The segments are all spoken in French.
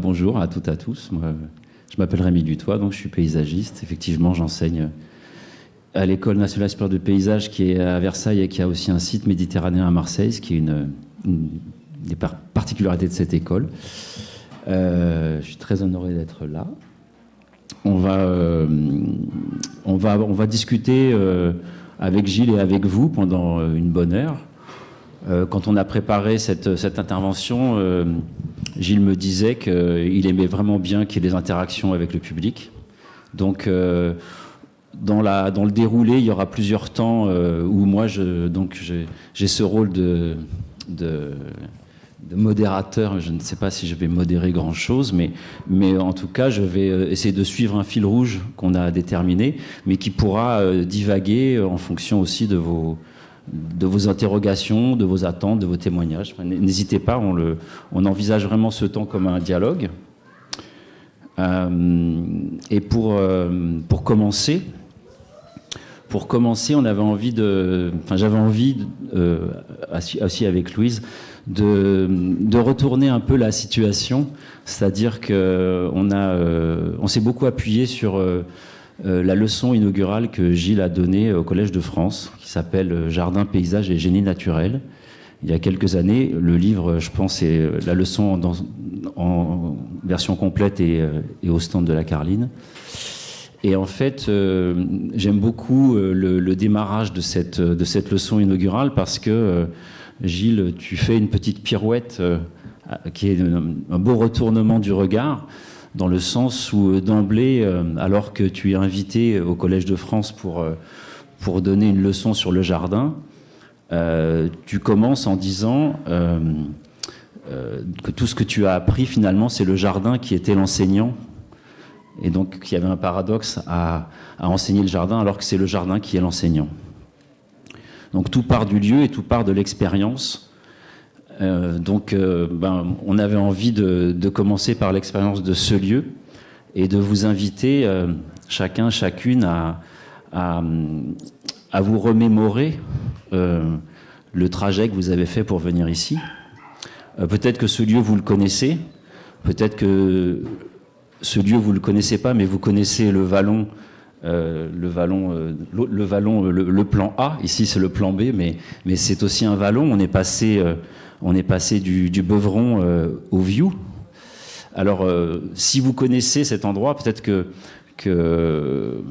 Bonjour à toutes et à tous. Moi, je m'appelle Rémi Dutoit, donc je suis paysagiste. Effectivement, j'enseigne à l'École nationale supérieure de paysage qui est à Versailles et qui a aussi un site méditerranéen à Marseille, ce qui est une des particularités de cette école. Je suis très honoré d'être là. On va discuter avec Gilles et avec vous pendant une bonne heure. Quand on a préparé cette intervention, Gilles me disait qu'il aimait vraiment bien qu'il y ait des interactions avec le public. Donc, dans le déroulé, il y aura plusieurs temps où moi, j'ai ce rôle de modérateur. Je ne sais pas si je vais modérer grand-chose, mais en tout cas, je vais essayer de suivre un fil rouge qu'on a déterminé, mais qui pourra divaguer en fonction aussi de vos interrogations, de vos attentes, de vos témoignages. N'hésitez pas, on envisage vraiment ce temps comme un dialogue. Et pour commencer, j'avais envie, assis avec Louise, de retourner un peu la situation, c'est-à-dire qu'on s'est beaucoup appuyé sur la leçon inaugurale que Gilles a donnée au Collège de France, qui s'appelle Jardin, paysage et génie naturel. Il y a quelques années, le livre, je pense, c'est la leçon en version complète et au stand de la Carline. Et en fait, j'aime beaucoup le démarrage de cette leçon inaugurale parce que, Gilles, tu fais une petite pirouette qui est un beau retournement du regard, dans le sens où d'emblée, alors que tu es invité au Collège de France pour donner une leçon sur le jardin, tu commences en disant que tout ce que tu as appris, finalement, c'est le jardin qui était l'enseignant. Et donc, il y avait un paradoxe à enseigner le jardin, alors que c'est le jardin qui est l'enseignant. Donc, tout part du lieu et tout part de l'expérience. On avait envie de commencer par l'expérience de ce lieu et de vous inviter, chacun, chacune, à vous remémorer le trajet que vous avez fait pour venir ici. Peut-être que ce lieu, vous le connaissez. Peut-être que ce lieu, vous ne le connaissez pas, mais vous connaissez le vallon, le plan A. Ici, c'est le plan B, mais c'est aussi un vallon. On est passé du Beuvron au Vieux. Alors, si vous connaissez cet endroit, peut-être que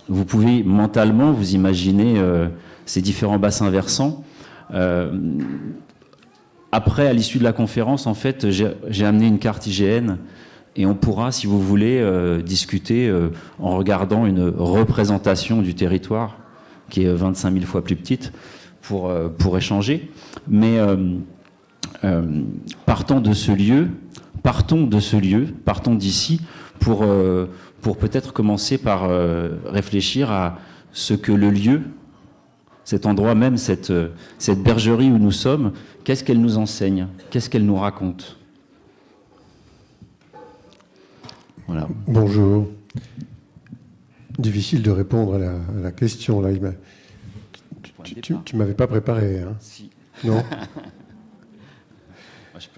vous pouvez mentalement vous imaginer ces différents bassins versants. Après, à l'issue de la conférence, en fait, j'ai amené une carte IGN et on pourra, si vous voulez, discuter en regardant une représentation du territoire qui est 25 000 fois plus petite pour échanger. Mais partons d'ici pour peut-être commencer par réfléchir à ce que le lieu, cet endroit même, cette bergerie où nous sommes, qu'est-ce qu'elle nous enseigne? Qu'est-ce qu'elle nous raconte? Voilà. Bonjour. Difficile de répondre à la question. Là. Tu m'avais pas préparé, hein? Si. Non. Je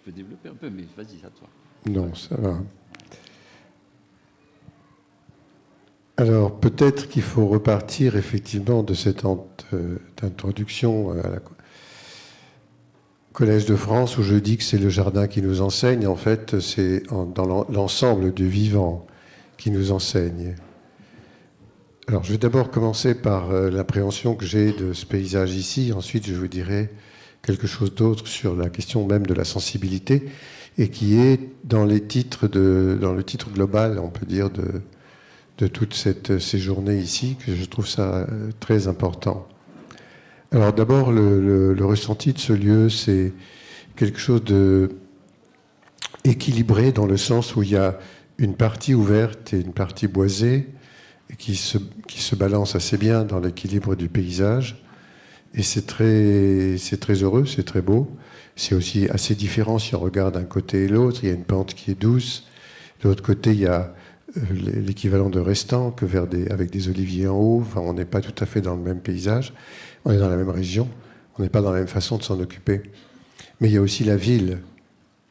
peux développer un peu, mais vas-y, à toi. Non, ça va. Alors, peut-être qu'il faut repartir effectivement de cette introduction à la Collège de France, où je dis que c'est le jardin qui nous enseigne. En fait, c'est dans l'ensemble du vivant qui nous enseigne. Alors, je vais d'abord commencer par l'appréhension que j'ai de ce paysage ici. Ensuite, je vous dirai quelque chose d'autre sur la question même de la sensibilité, et qui est dans le titre global, on peut dire, de toute cette séjournée ici, que je trouve ça très important. Alors d'abord, le ressenti de ce lieu, c'est quelque chose de équilibré dans le sens où il y a une partie ouverte et une partie boisée et qui se balance assez bien dans l'équilibre du paysage. Et c'est très heureux, c'est très beau. C'est aussi assez différent si on regarde d'un côté et l'autre. Il y a une pente qui est douce. De l'autre côté, il y a l'équivalent de Restan avec des oliviers en haut. Enfin, on n'est pas tout à fait dans le même paysage. On est dans la même région. On n'est pas dans la même façon de s'en occuper. Mais il y a aussi la ville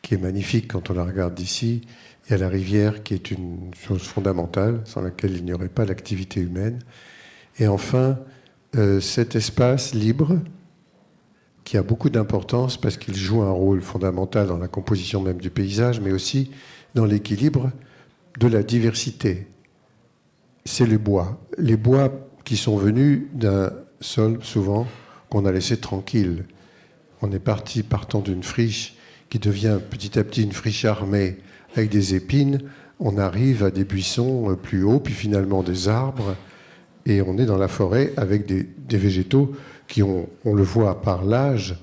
qui est magnifique quand on la regarde d'ici. Il y a la rivière qui est une chose fondamentale, sans laquelle il n'y aurait pas l'activité humaine. Et enfin, cet espace libre, qui a beaucoup d'importance parce qu'il joue un rôle fondamental dans la composition même du paysage, mais aussi dans l'équilibre de la diversité. C'est les bois. Les bois qui sont venus d'un sol, souvent, qu'on a laissé tranquille. On est partant d'une friche qui devient petit à petit une friche armée avec des épines. On arrive à des buissons plus hauts, puis finalement des arbres. Et on est dans la forêt avec des végétaux qui ont, on le voit par l'âge,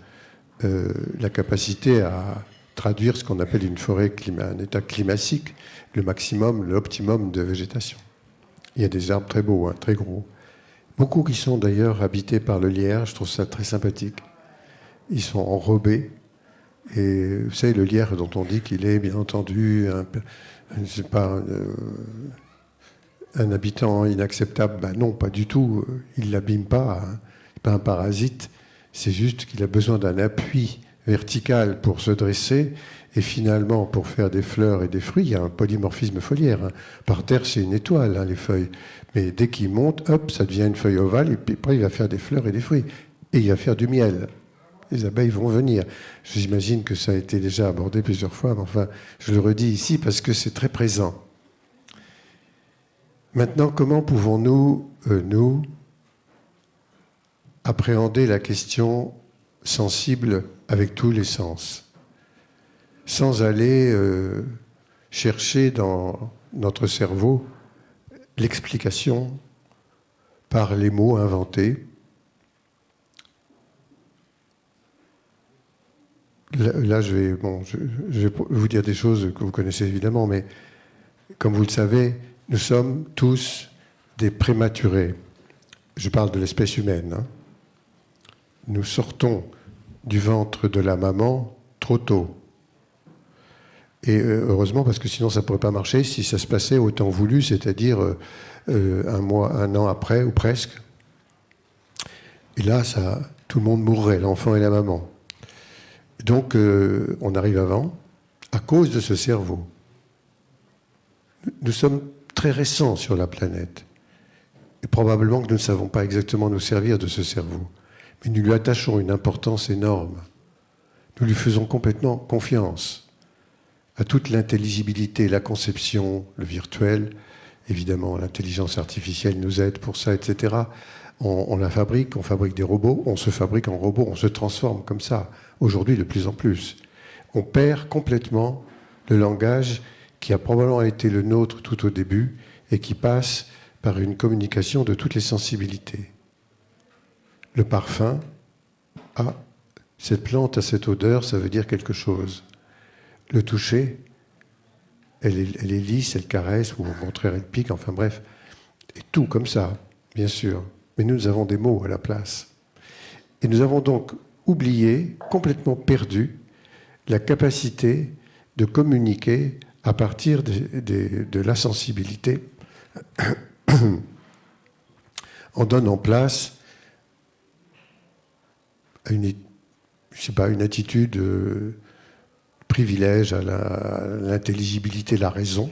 la capacité à traduire ce qu'on appelle une forêt, un état climatique, le maximum, l'optimum de végétation. Il y a des arbres très beaux, hein, très gros. Beaucoup qui sont d'ailleurs habités par le lierre, je trouve ça très sympathique. Ils sont enrobés. Et vous savez, le lierre dont on dit qu'il est, bien entendu, un habitant inacceptable, ben non, pas du tout. Il ne l'abîme pas. Hein. Il n'est pas un parasite. C'est juste qu'il a besoin d'un appui vertical pour se dresser. Et finalement, pour faire des fleurs et des fruits, il y a un polymorphisme foliaire. Hein. Par terre, c'est une étoile, hein, les feuilles. Mais dès qu'il monte, hop, ça devient une feuille ovale. Et puis après, il va faire des fleurs et des fruits. Et il va faire du miel. Les abeilles vont venir. J'imagine que ça a été déjà abordé plusieurs fois, mais enfin, je le redis ici parce que c'est très présent. Maintenant, comment pouvons-nous, nous, appréhender la question sensible avec tous les sens, sans aller chercher dans notre cerveau l'explication par les mots inventés. Là, je vais vous dire des choses que vous connaissez évidemment, mais comme vous le savez, nous sommes tous des prématurés. Je parle de l'espèce humaine. Hein. Nous sortons du ventre de la maman trop tôt. Et heureusement, parce que sinon ça ne pourrait pas marcher si ça se passait au temps voulu, c'est-à-dire un an après, ou presque. Et là, tout le monde mourrait, l'enfant et la maman. Donc, on arrive avant, à cause de ce cerveau. Nous sommes très récents sur la planète. Et probablement que nous ne savons pas exactement nous servir de ce cerveau. Mais nous lui attachons une importance énorme. Nous lui faisons complètement confiance à toute l'intelligibilité, la conception, le virtuel. Évidemment, l'intelligence artificielle nous aide pour ça, etc. On la fabrique, on fabrique des robots, on se fabrique en robot, on se transforme comme ça. Aujourd'hui, de plus en plus. On perd complètement le langage qui a probablement été le nôtre tout au début et qui passe par une communication de toutes les sensibilités. Le parfum, cette plante a cette odeur, ça veut dire quelque chose. Le toucher, elle est lisse, elle caresse, ou au contraire elle pique, enfin bref. Et tout comme ça, bien sûr. Mais nous avons des mots à la place. Et nous avons donc oublié, complètement perdu, la capacité de communiquer à partir de la sensibilité en donnant place à une attitude privilège à l'intelligibilité, la raison.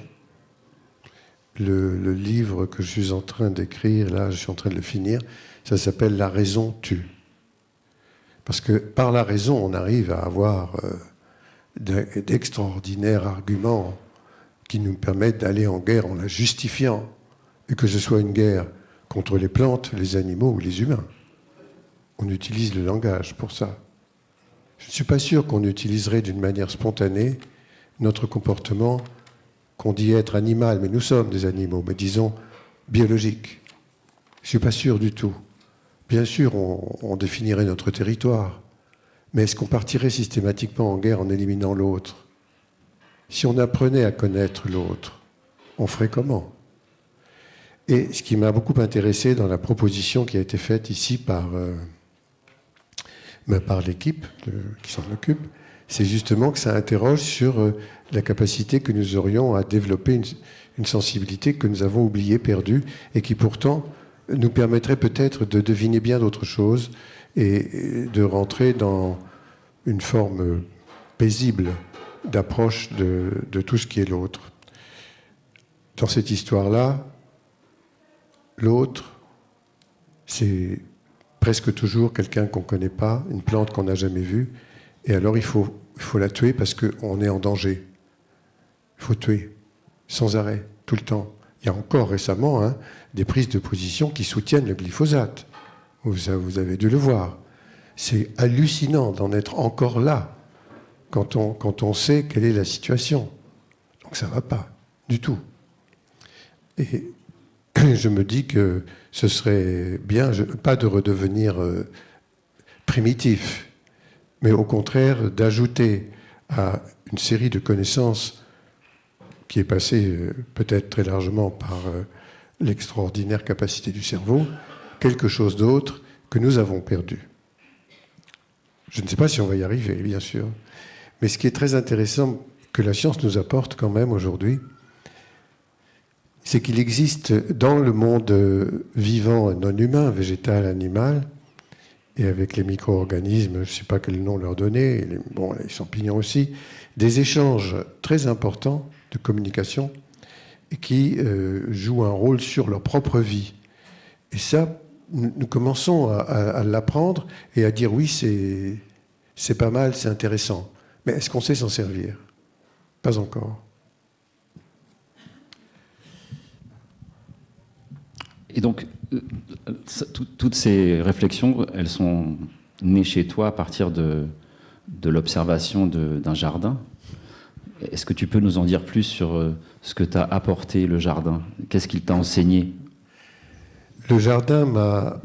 Le livre que je suis en train d'écrire, là, je suis en train de le finir, ça s'appelle « La raison tue ». Parce que par la raison, on arrive à avoir d'extraordinaires arguments qui nous permettent d'aller en guerre en la justifiant, et que ce soit une guerre contre les plantes, les animaux ou les humains. On utilise le langage pour ça. Je ne suis pas sûr qu'on utiliserait d'une manière spontanée notre comportement qu'on dit être animal, mais nous sommes des animaux, mais disons biologiques. Je ne suis pas sûr du tout. Bien sûr, on définirait notre territoire, mais est-ce qu'on partirait systématiquement en guerre en éliminant l'autre ? Si on apprenait à connaître l'autre, on ferait comment ? Et ce qui m'a beaucoup intéressé dans la proposition qui a été faite ici par l'équipe qui s'en occupe, c'est justement que ça interroge sur la capacité que nous aurions à développer une sensibilité que nous avons oubliée, perdue, et qui pourtant nous permettrait peut-être de deviner bien d'autres choses et de rentrer dans une forme paisible d'approche de tout ce qui est l'autre. Dans cette histoire-là, l'autre, c'est presque toujours quelqu'un qu'on ne connaît pas, une plante qu'on n'a jamais vue, et alors il faut la tuer parce qu'on est en danger. Il faut tuer, sans arrêt, tout le temps. Il y a encore récemment des prises de position qui soutiennent le glyphosate. Vous avez dû le voir. C'est hallucinant d'en être encore là quand on sait quelle est la situation. Donc ça ne va pas, du tout. Et je me dis que ce serait bien, pas de redevenir primitif, mais au contraire d'ajouter à une série de connaissances qui est passée peut-être très largement par l'extraordinaire capacité du cerveau, quelque chose d'autre que nous avons perdu. Je ne sais pas si on va y arriver, bien sûr, mais ce qui est très intéressant que la science nous apporte quand même aujourd'hui, c'est qu'il existe dans le monde vivant non humain, végétal, animal, et avec les micro-organismes, je ne sais pas quel nom leur donner, les champignons aussi, des échanges très importants de communication et qui jouent un rôle sur leur propre vie. Et ça, nous commençons à l'apprendre et à dire oui, c'est pas mal, c'est intéressant. Mais est-ce qu'on sait s'en servir ? Pas encore. Et donc, toutes ces réflexions, elles sont nées chez toi à partir de l'observation d'un jardin. Est-ce que tu peux nous en dire plus sur ce que t'a apporté le jardin ? Qu'est-ce qu'il t'a enseigné ? Le jardin m'a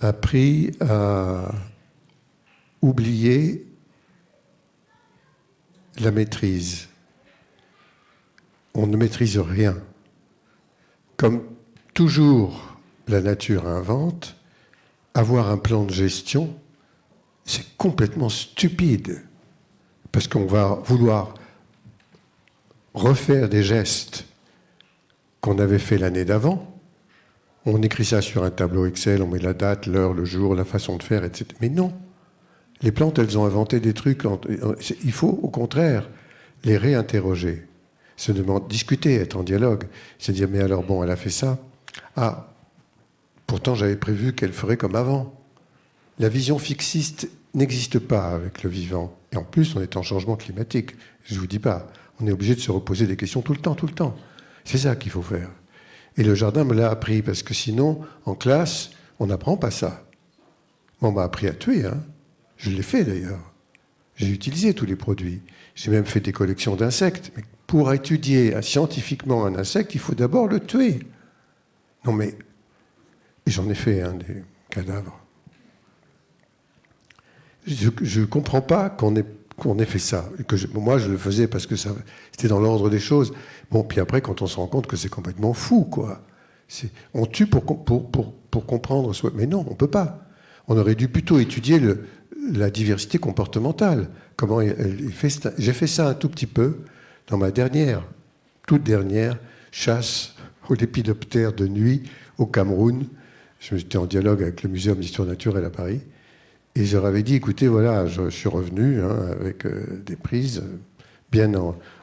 appris à oublier la maîtrise. On ne maîtrise rien. Comme toujours la nature invente, avoir un plan de gestion, c'est complètement stupide. Parce qu'on va vouloir refaire des gestes qu'on avait fait l'année d'avant. On écrit ça sur un tableau Excel, on met la date, l'heure, le jour, la façon de faire, etc. Mais non, les plantes, elles ont inventé des trucs. Il faut, au contraire, les réinterroger, se demander, discuter, être en dialogue, se dire, mais alors bon, elle a fait ça. Ah, pourtant j'avais prévu qu'elle ferait comme avant. La vision fixiste n'existe pas avec le vivant. Et en plus, on est en changement climatique. Je ne vous dis pas, on est obligé de se reposer des questions tout le temps, tout le temps. C'est ça qu'il faut faire. Et le jardin me l'a appris, parce que sinon, en classe, on n'apprend pas ça. On m'a appris à tuer, Je l'ai fait d'ailleurs. J'ai utilisé tous les produits. J'ai même fait des collections d'insectes. Mais pour étudier scientifiquement un insecte, il faut d'abord le tuer. Non mais, et j'en ai fait des cadavres. Je ne comprends pas qu'on ait fait ça. Moi, je le faisais parce que c'était dans l'ordre des choses. Bon, puis après, quand on se rend compte que c'est complètement fou, quoi. On tue pour comprendre. Mais non, on ne peut pas. On aurait dû plutôt étudier la diversité comportementale. Comment elle fait ça. J'ai fait ça un tout petit peu dans ma toute dernière chasse aux lépidoptères de nuit au Cameroun. J'étais en dialogue avec le Muséum d'histoire naturelle à Paris. Et je leur avais dit, écoutez, voilà, je suis revenu avec des prises bien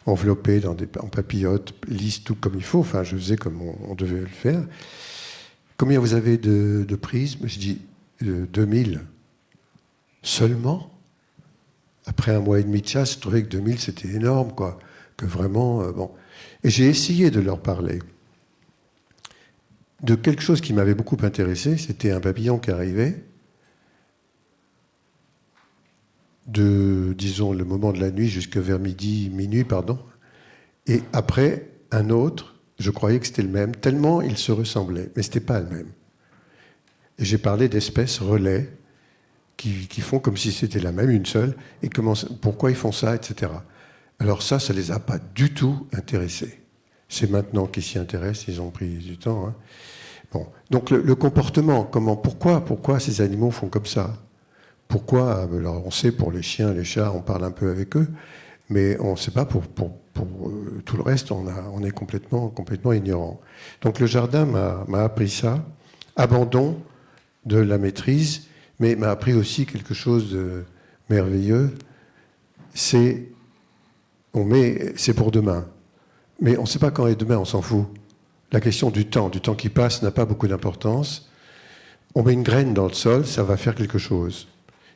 enveloppées en papillotes, lisses, tout comme il faut. Enfin, je faisais comme on devait le faire. Combien vous avez de prises ? Je dis 2000. Seulement ? Après un mois et demi de chasse, je trouvais que 2000, c'était énorme, quoi. Que vraiment, bon. Et j'ai essayé de leur parler de quelque chose qui m'avait beaucoup intéressé. C'était un papillon qui arrivait disons, le moment de la nuit jusqu'à vers minuit, et après, un autre, je croyais que c'était le même, tellement ils se ressemblaient, mais ce n'était pas le même. Et j'ai parlé d'espèces relais qui font comme si c'était la même, une seule, et pourquoi ils font ça, etc. Alors ça ne les a pas du tout intéressés. C'est maintenant qu'ils s'y intéressent, ils ont pris du temps. Bon. Donc le comportement, pourquoi ces animaux font comme ça ? Pourquoi ? Alors on sait pour les chiens, les chats, on parle un peu avec eux, mais on ne sait pas pour tout le reste, on est complètement ignorant. Donc le jardin m'a appris ça, abandon de la maîtrise, mais m'a appris aussi quelque chose de merveilleux, c'est c'est pour demain. Mais on ne sait pas quand est demain, on s'en fout. La question du temps qui passe n'a pas beaucoup d'importance. On met une graine dans le sol, ça va faire quelque chose.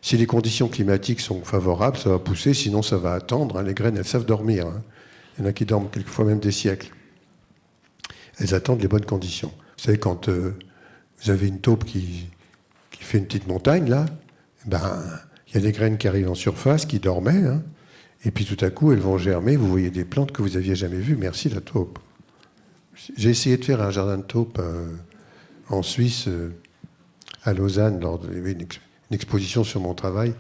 Si les conditions climatiques sont favorables, ça va pousser, sinon ça va attendre. Les graines, elles savent dormir. Il y en a qui dorment quelquefois même des siècles. Elles attendent les bonnes conditions. Vous savez, quand vous avez une taupe qui fait une petite montagne, là, il y a des graines qui arrivent en surface, qui dormaient, et puis tout à coup, elles vont germer. Vous voyez des plantes que vous n'aviez jamais vues. Merci la taupe. J'ai essayé de faire un jardin de taupe en Suisse, à Lausanne, il y avait une exposition sur mon travail.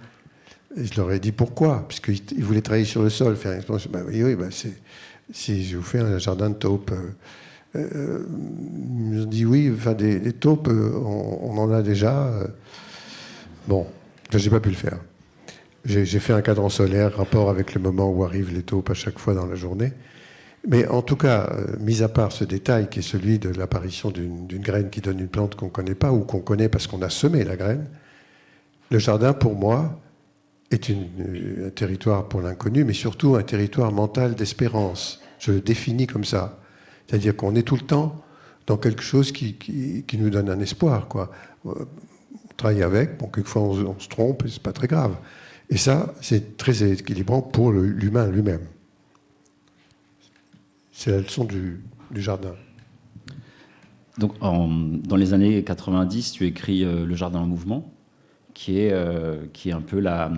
Et je leur ai dit pourquoi, puisqu'ils voulaient travailler sur le sol, faire une exposition. Si je vous fais un jardin de taupe, ils m'ont dit oui, des taupes, on en a déjà. Bon, j'ai pas pu le faire. J'ai fait un cadran solaire, rapport avec le moment où arrivent les taupes à chaque fois dans la journée. Mais en tout cas, mis à part ce détail qui est celui de l'apparition d'une graine qui donne une plante qu'on ne connaît pas ou qu'on connaît parce qu'on a semé la graine, le jardin, pour moi, est un territoire pour l'inconnu, mais surtout un territoire mental d'espérance. Je le définis comme ça. C'est-à-dire qu'on est tout le temps dans quelque chose qui nous donne un espoir, quoi. On travaille avec, quelquefois on se trompe, et c'est pas très grave. Et ça, c'est très équilibrant pour l'humain lui-même. C'est la leçon du jardin. Donc, dans les années 90, tu écris Le Jardin en mouvement, qui est un peu la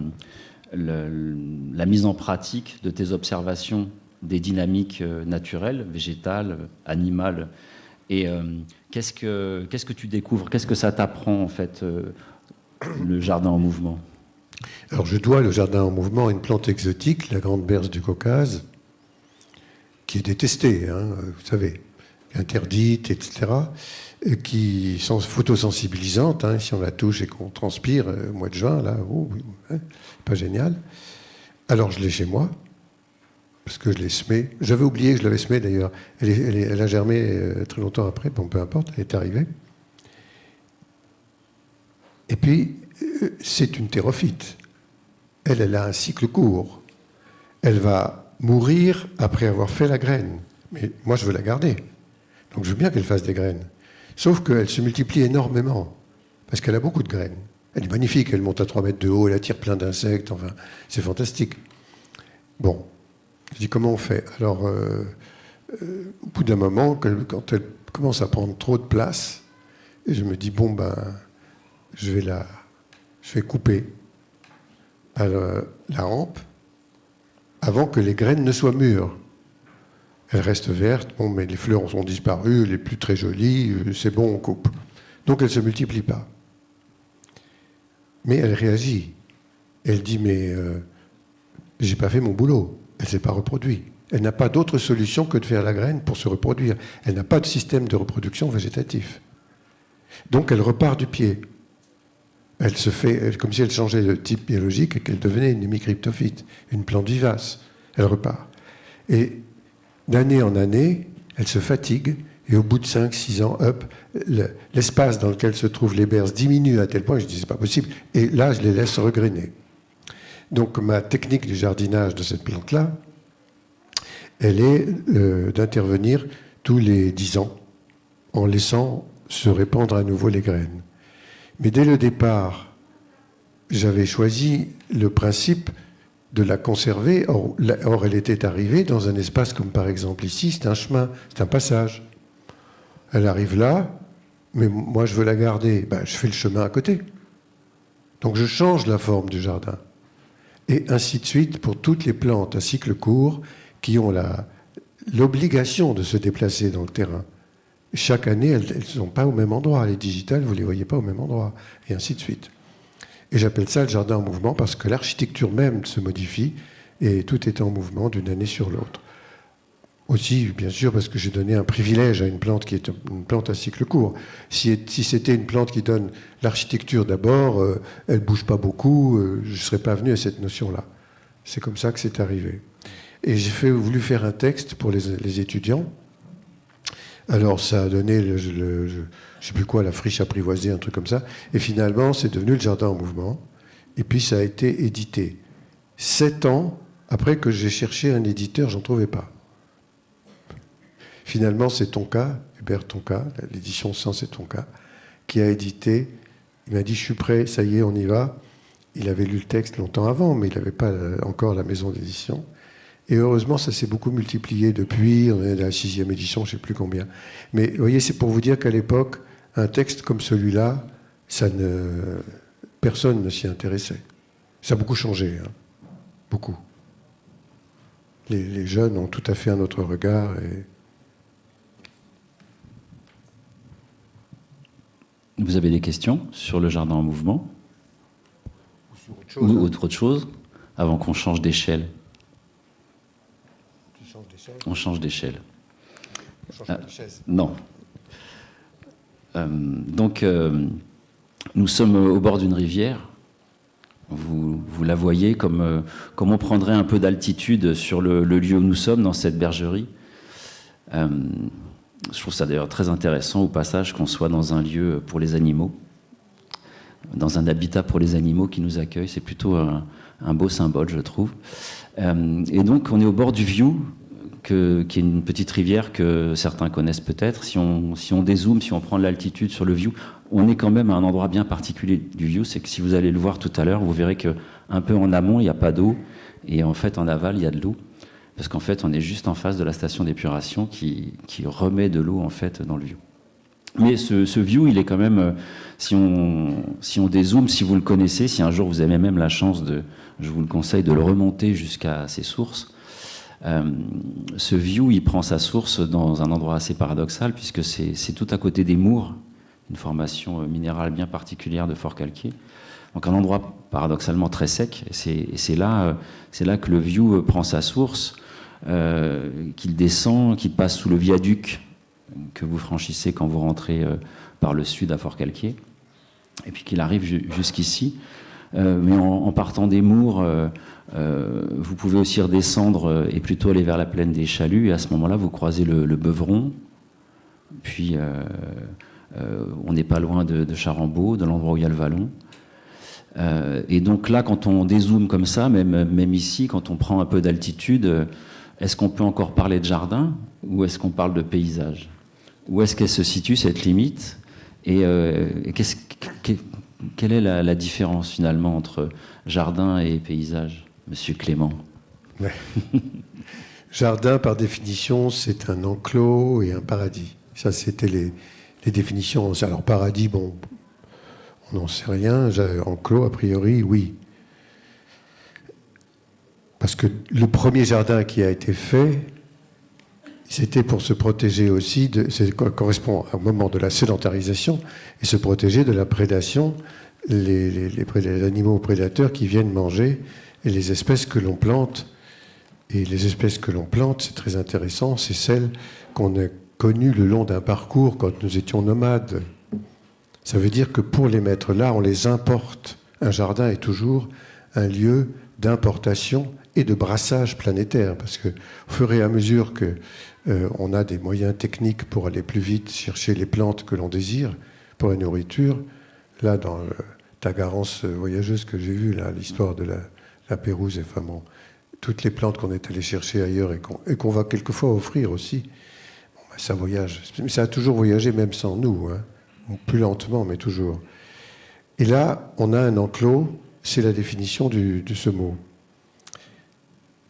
mise en pratique de tes observations des dynamiques naturelles, végétales, animales. Et qu'est-ce que tu découvres? Qu'est-ce que ça t'apprend, en fait, le jardin en mouvement? Alors, je dois le jardin en mouvement à une plante exotique, la grande berce du Caucase, qui est détestée, vous savez, interdite, etc., qui sont photosensibilisantes. Si on la touche et qu'on transpire au mois de juin, là, pas génial. Alors, je l'ai chez moi, parce que je l'ai semée. J'avais oublié que je l'avais semée, d'ailleurs. Elle a germé très longtemps après, bon, peu importe, elle est arrivée. Et puis, c'est une thérophyte. Elle a un cycle court. Elle va mourir après avoir fait la graine. Mais moi, je veux la garder. Donc, je veux bien qu'elle fasse des graines. Sauf qu'elle se multiplie énormément, parce qu'elle a beaucoup de graines. Elle est magnifique, elle monte à 3 mètres de haut, elle attire plein d'insectes, enfin, c'est fantastique. Bon, je dis, comment on fait? Alors, au bout d'un moment, quand elle commence à prendre trop de place, je me dis, je vais couper la hampe avant que les graines ne soient mûres. Elle reste verte, mais les fleurs ont disparu, elle n'est plus très jolie, c'est bon, on coupe. Donc elle ne se multiplie pas. Mais elle réagit. Elle dit, mais j'ai pas fait mon boulot. Elle ne s'est pas reproduite. Elle n'a pas d'autre solution que de faire la graine pour se reproduire. Elle n'a pas de système de reproduction végétatif. Donc elle repart du pied. Elle se fait comme si elle changeait de type biologique et qu'elle devenait une hémicryptophyte, une plante vivace. Elle repart. Et d'année en année, elle se fatigue, et au bout de 5-6 ans, l'espace dans lequel se trouvent les berces diminue à tel point que je dis, c'est pas possible, et là, je les laisse regrainer. Donc, ma technique du jardinage de cette plante-là, elle est d'intervenir tous les 10 ans, en laissant se répandre à nouveau les graines. Mais dès le départ, j'avais choisi le principe de la conserver. Or, elle était arrivée dans un espace comme par exemple ici, c'est un chemin, c'est un passage. Elle arrive là, mais moi je veux la garder. Je fais le chemin à côté. Donc je change la forme du jardin. Et ainsi de suite pour toutes les plantes à cycle court qui ont l'obligation de se déplacer dans le terrain. Chaque année, elles ne sont pas au même endroit. Les digitales, vous ne les voyez pas au même endroit. Et ainsi de suite. Et j'appelle ça le jardin en mouvement parce que l'architecture même se modifie et tout est en mouvement d'une année sur l'autre. Aussi, bien sûr, parce que j'ai donné un privilège à une plante qui est une plante à cycle court. Si c'était une plante qui donne l'architecture d'abord, elle ne bouge pas beaucoup, je ne serais pas venu à cette notion-là. C'est comme ça que c'est arrivé. Et j'ai voulu faire un texte pour les étudiants. Alors ça a donné, je ne sais plus quoi, la friche apprivoisée, un truc comme ça. Et finalement, c'est devenu le jardin en mouvement. Et puis ça a été édité. 7 ans Après que j'ai cherché un éditeur, j'en trouvais pas. Finalement, c'est Tonka, Hubert Tonka, l'édition Sens et Tonka, qui a édité. Il m'a dit, je suis prêt, ça y est, on y va. Il avait lu le texte longtemps avant, mais il n'avait pas encore la maison d'édition. Et heureusement, ça s'est beaucoup multiplié depuis. On est à la 6e édition, je ne sais plus combien. Mais vous voyez, c'est pour vous dire qu'à l'époque, un texte comme celui-là, personne ne s'y intéressait. Ça a beaucoup changé, hein. Beaucoup. Les jeunes ont tout à fait un autre regard. Vous avez des questions sur le jardin en mouvement? Ou sur autre chose, ou autre chose, avant qu'on change d'échelle? On change d'échelle. On change pas de chaise. Non. Nous sommes au bord d'une rivière. Vous la voyez comme on prendrait un peu d'altitude sur le lieu où nous sommes, dans cette bergerie. Je trouve ça d'ailleurs très intéressant au passage qu'on soit dans un lieu pour les animaux, dans un habitat pour les animaux qui nous accueille. C'est plutôt un beau symbole, je trouve. Et donc on est au bord du Viou, qui est une petite rivière que certains connaissent peut-être. Si on dézoome, si on prend de l'altitude sur le Viou, on est quand même à un endroit bien particulier du Viou. C'est que si vous allez le voir tout à l'heure, vous verrez qu'un peu en amont, il n'y a pas d'eau, et en fait en aval, il y a de l'eau. Parce qu'en fait, on est juste en face de la station d'épuration qui remet de l'eau en fait dans le Viou. Mais ce Viou, il est quand même, si on dézoome, si vous le connaissez, si un jour vous avez même la chance je vous le conseille, de le remonter jusqu'à ses sources. Ce Viou, il prend sa source dans un endroit assez paradoxal, puisque c'est tout à côté des Mours, une formation minérale bien particulière de Fort-Calquier. Donc un endroit paradoxalement très sec. Et c'est là que le Viou prend sa source, qu'il descend, qu'il passe sous le viaduc que vous franchissez quand vous rentrez par le sud à Fort-Calquier, et puis qu'il arrive jusqu'ici. Mais en partant des Mours, vous pouvez aussi redescendre et plutôt aller vers la plaine des Chaluts, et à ce moment-là, vous croisez le Beuvron, puis on n'est pas loin de Charambeau, de l'endroit où il y a le vallon. Et donc là, quand on dézoome comme ça, même ici, quand on prend un peu d'altitude, est-ce qu'on peut encore parler de jardin, ou est-ce qu'on parle de paysage? Où est-ce qu'elle se situe, cette limite? Et quelle est la différence finalement entre jardin et paysage, Monsieur Clément? Ouais. Jardin, par définition, c'est un enclos et un paradis. Ça, c'était les définitions. Alors, paradis, bon, on n'en sait rien. Enclos, a priori, oui. Parce que le premier jardin qui a été fait, c'était pour se protéger aussi, ça correspond au moment de la sédentarisation, et se protéger de la prédation, les animaux prédateurs qui viennent manger, et les espèces que l'on plante. Et les espèces que l'on plante, c'est très intéressant, c'est celles qu'on a connues le long d'un parcours quand nous étions nomades. Ça veut dire que pour les mettre là, on les importe. Un jardin est toujours un lieu d'importation et de brassage planétaire, parce que au fur et à mesure que on a des moyens techniques pour aller plus vite chercher les plantes que l'on désire pour la nourriture, là dans ta Garance voyageuse que j'ai vue, là, l'histoire de la Pérouse et Famon, toutes les plantes qu'on est allé chercher ailleurs et qu'on va quelquefois offrir aussi, bon, ben, ça voyage. Ça a toujours voyagé, même sans nous, hein. Plus lentement, mais toujours. Et là, on a un enclos, c'est la définition de ce mot.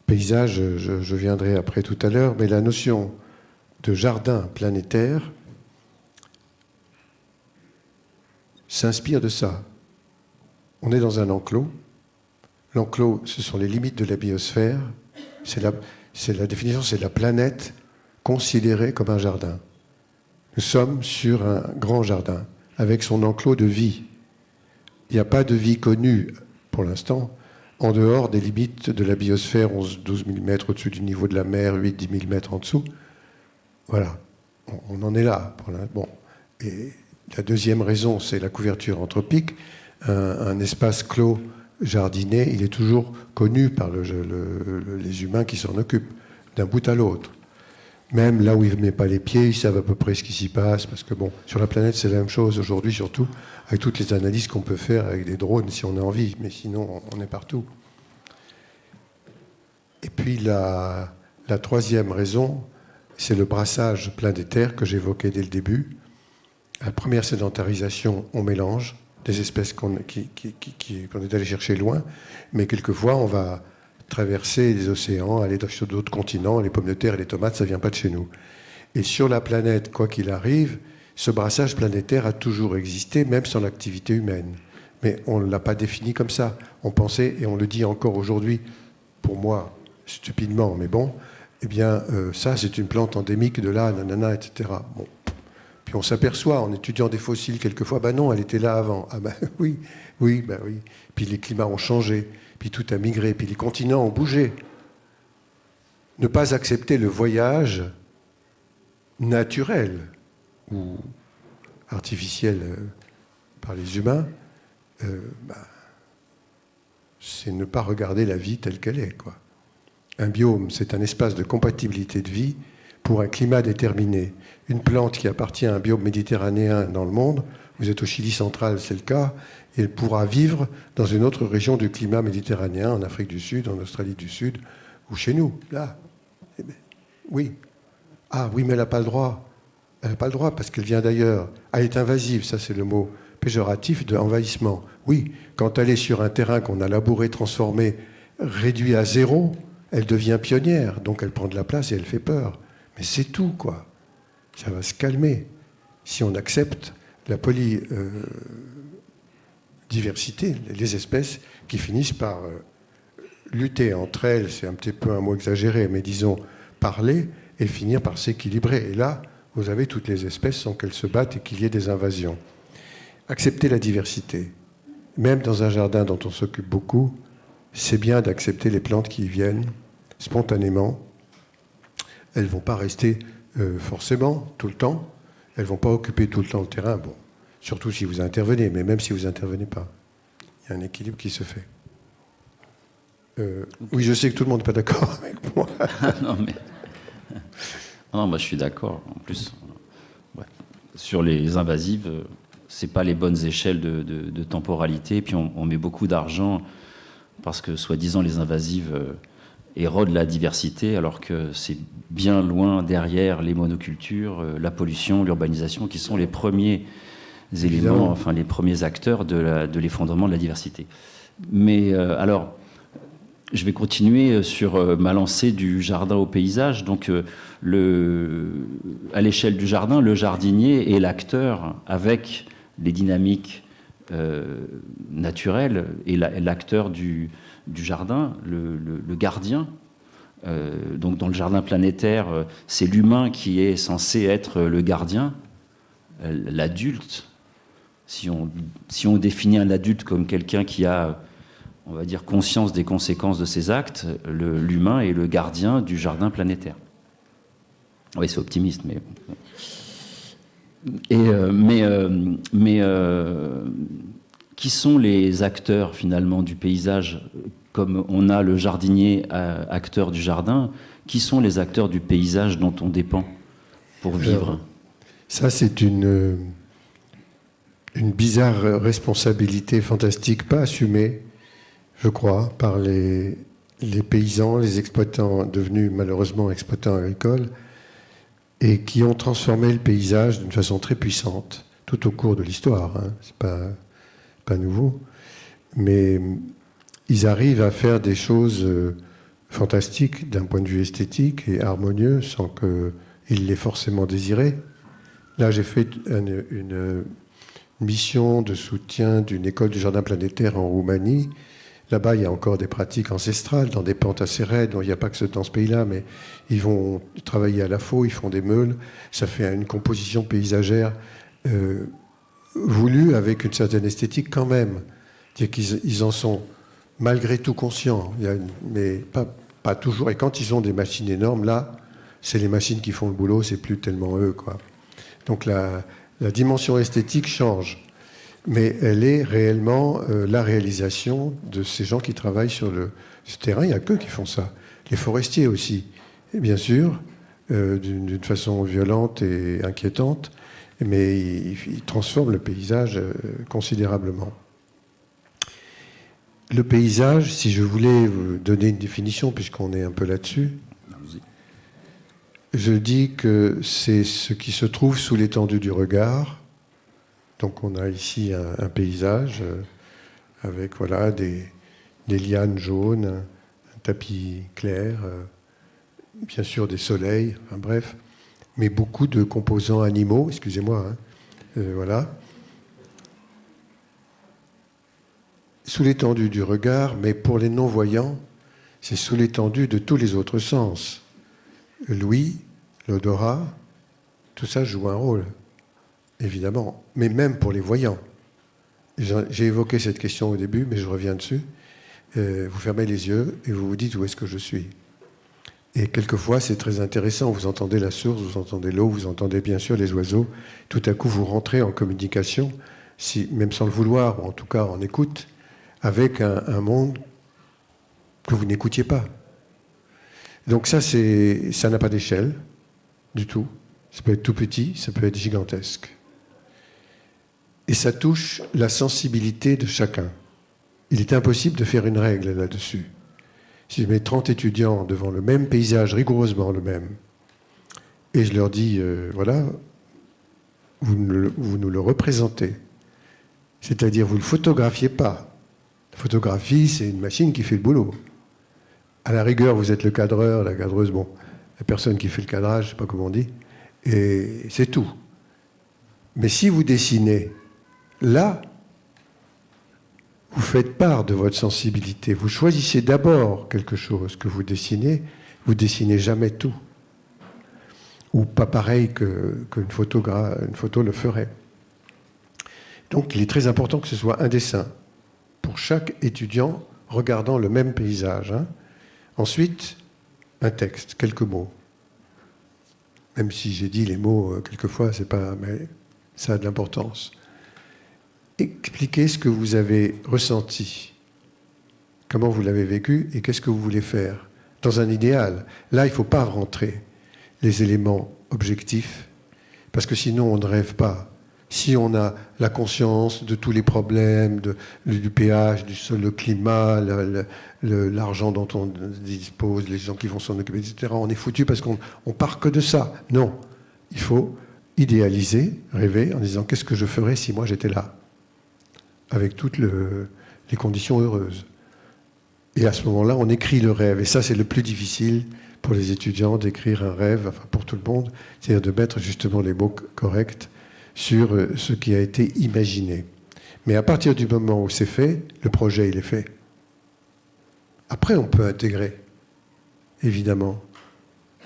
Paysage, je viendrai après tout à l'heure, mais la notion de jardin planétaire s'inspire de ça. On est dans un enclos. L'enclos, ce sont les limites de la biosphère. C'est la définition, c'est la planète considérée comme un jardin. Nous sommes sur un grand jardin, avec son enclos de vie. Il n'y a pas de vie connue, pour l'instant, en dehors des limites de la biosphère, 11-12 000 mètres au-dessus du niveau de la mer, 8-10 000 mètres en dessous. Voilà, on en est là. Bon. Et la deuxième raison, c'est la couverture anthropique. Un espace clos jardiné, il est toujours connu par les humains qui s'en occupent, d'un bout à l'autre. Même là où ils ne mettent pas les pieds, ils savent à peu près ce qui s'y passe, parce que bon, sur la planète, c'est la même chose aujourd'hui, surtout avec toutes les analyses qu'on peut faire avec des drones, si on a envie, mais sinon, on est partout. Et puis la troisième raison, c'est le brassage planétaire que j'évoquais dès le début. La première sédentarisation, on mélange des espèces qu'on est allé chercher loin, mais quelquefois on va traverser les océans, aller sur d'autres continents, les pommes de terre et les tomates, ça ne vient pas de chez nous. Et sur la planète, quoi qu'il arrive, ce brassage planétaire a toujours existé, même sans l'activité humaine. Mais on ne l'a pas défini comme ça. On pensait, et on le dit encore aujourd'hui, pour moi, stupidement, mais bon, eh bien, ça, c'est une plante endémique de là, nanana, etc. Bon. Puis on s'aperçoit, en étudiant des fossiles, quelquefois, ben non, elle était là avant. Ah ben oui, oui, ben oui. Puis les climats ont changé, puis tout a migré, puis les continents ont bougé. Ne pas accepter le voyage naturel ou artificiel par les humains, c'est ne pas regarder la vie telle qu'elle est, quoi. Un biome, c'est un espace de compatibilité de vie pour un climat déterminé. Une plante qui appartient à un biome méditerranéen dans le monde, vous êtes au Chili central, c'est le cas, et elle pourra vivre dans une autre région du climat méditerranéen, en Afrique du Sud, en Australie du Sud, ou chez nous, là. Eh bien, oui. Ah oui, mais elle n'a pas le droit. Elle n'a pas le droit parce qu'elle vient d'ailleurs. Elle est invasive, ça c'est le mot péjoratif de envahissement. Oui, quand elle est sur un terrain qu'on a labouré, transformé, réduit à zéro, elle devient pionnière, donc elle prend de la place et elle fait peur. Mais c'est tout, quoi. Ça va se calmer si on accepte la polydiversité, les espèces qui finissent par lutter entre elles, c'est un petit peu un mot exagéré, mais disons parler et finir par s'équilibrer. Et là, vous avez toutes les espèces sans qu'elles se battent et qu'il y ait des invasions. Accepter la diversité, même dans un jardin dont on s'occupe beaucoup, c'est bien d'accepter les plantes qui y viennent spontanément. Elles ne vont pas rester forcément tout le temps. Elles ne vont pas occuper tout le temps le terrain. Bon, surtout si vous intervenez, mais même si vous n'intervenez pas, il y a un équilibre qui se fait. Oui, je sais que tout le monde n'est pas d'accord avec moi. Non, moi je suis d'accord. En plus, ouais. Sur les invasives, c'est pas les bonnes échelles de temporalité. Et puis on met beaucoup d'argent parce que soi-disant les invasives érodent la diversité, alors que c'est bien loin derrière les monocultures, la pollution, l'urbanisation, qui sont les premiers éléments, enfin les premiers acteurs de l'effondrement de la diversité. Mais alors, je vais continuer sur ma lancée du jardin au paysage. Donc, à l'échelle du jardin, le jardinier est l'acteur avec les dynamiques naturelles et l'acteur du jardin, le gardien. Donc dans le jardin planétaire, c'est l'humain qui est censé être le gardien, l'adulte. Si on définit un adulte comme quelqu'un qui a, on va dire, conscience des conséquences de ses actes, l'humain est le gardien du jardin planétaire. Oui, c'est optimiste, mais... Qui sont les acteurs finalement du paysage? Comme on a le jardinier acteur du jardin, qui sont les acteurs du paysage dont on dépend pour vivre? Alors, ça, c'est une bizarre responsabilité fantastique, pas assumée, je crois, par les paysans, les exploitants devenus malheureusement exploitants agricoles, et qui ont transformé le paysage d'une façon très puissante, tout au cours de l'histoire. Hein. C'est pas nouveau. Mais ils arrivent à faire des choses fantastiques d'un point de vue esthétique et harmonieux sans qu'ils l'aient forcément désiré. Là, j'ai fait une mission de soutien d'une école du jardin planétaire en Roumanie. Là-bas, il y a encore des pratiques ancestrales dans des pentes assez raides. Il n'y a pas que dans ce pays-là, mais ils vont travailler à la faux, ils font des meules. Ça fait une composition paysagère voulue avec une certaine esthétique quand même. C'est-à-dire qu'ils en sont malgré tout conscients, mais pas toujours. Et quand ils ont des machines énormes, là, c'est les machines qui font le boulot, c'est plus tellement eux, quoi. Donc la dimension esthétique change. Mais elle est réellement la réalisation de ces gens qui travaillent sur ce terrain. Il n'y a qu'eux qui font ça. Les forestiers aussi, et bien sûr, d'une façon violente et inquiétante, mais ils transforment le paysage considérablement. Le paysage, si je voulais vous donner une définition, puisqu'on est un peu là-dessus, je dis que c'est ce qui se trouve sous l'étendue du regard. Donc on a ici un paysage avec voilà, des lianes jaunes, un tapis clair, bien sûr des soleils, enfin, bref, mais beaucoup de composants animaux, excusez-moi, voilà. Sous l'étendue du regard, mais pour les non-voyants, c'est sous l'étendue de tous les autres sens. L'ouïe, l'odorat, tout ça joue un rôle, évidemment, mais même pour les voyants. J'ai évoqué cette question au début, mais je reviens dessus. Vous fermez les yeux et vous vous dites où est-ce que je suis. Et quelquefois, c'est très intéressant. Vous entendez la source, vous entendez l'eau, vous entendez bien sûr les oiseaux. Tout à coup, vous rentrez en communication, même sans le vouloir, ou en tout cas en écoute, avec un monde que vous n'écoutiez pas. Donc ça n'a pas d'échelle du tout. Ça peut être tout petit, ça peut être gigantesque. Et ça touche la sensibilité de chacun. Il est impossible de faire une règle là-dessus. Si je mets 30 étudiants devant le même paysage, rigoureusement le même, et je leur dis, voilà, vous nous le représentez. C'est-à-dire, vous ne le photographiez pas. La photographie, c'est une machine qui fait le boulot. À la rigueur, vous êtes le cadreur, la cadreuse, bon, la personne qui fait le cadrage, je ne sais pas comment on dit, et c'est tout. Mais si vous dessinez, là, vous faites part de votre sensibilité. Vous choisissez d'abord quelque chose que vous dessinez jamais tout. Ou pas pareil qu'une photo le ferait. Donc il est très important que ce soit un dessin pour chaque étudiant regardant le même paysage. Ensuite, un texte, quelques mots. Même si j'ai dit les mots quelquefois, mais ça a de l'importance. Expliquez ce que vous avez ressenti, comment vous l'avez vécu et qu'est-ce que vous voulez faire. Dans un idéal, là, il ne faut pas rentrer les éléments objectifs, parce que sinon, on ne rêve pas. Si on a la conscience de tous les problèmes, du pH, du sol, le climat, l'argent dont on dispose, les gens qui vont s'en occuper, etc., on est foutu parce qu'on part que de ça. Non, il faut idéaliser, rêver, en disant qu'est-ce que je ferais si moi j'étais là, avec toutes les conditions heureuses. Et à ce moment-là, on écrit le rêve. Et ça, c'est le plus difficile pour les étudiants, d'écrire un rêve, enfin pour tout le monde, c'est-à-dire de mettre justement les mots corrects sur ce qui a été imaginé. Mais à partir du moment où c'est fait, le projet, il est fait. Après, on peut intégrer, évidemment,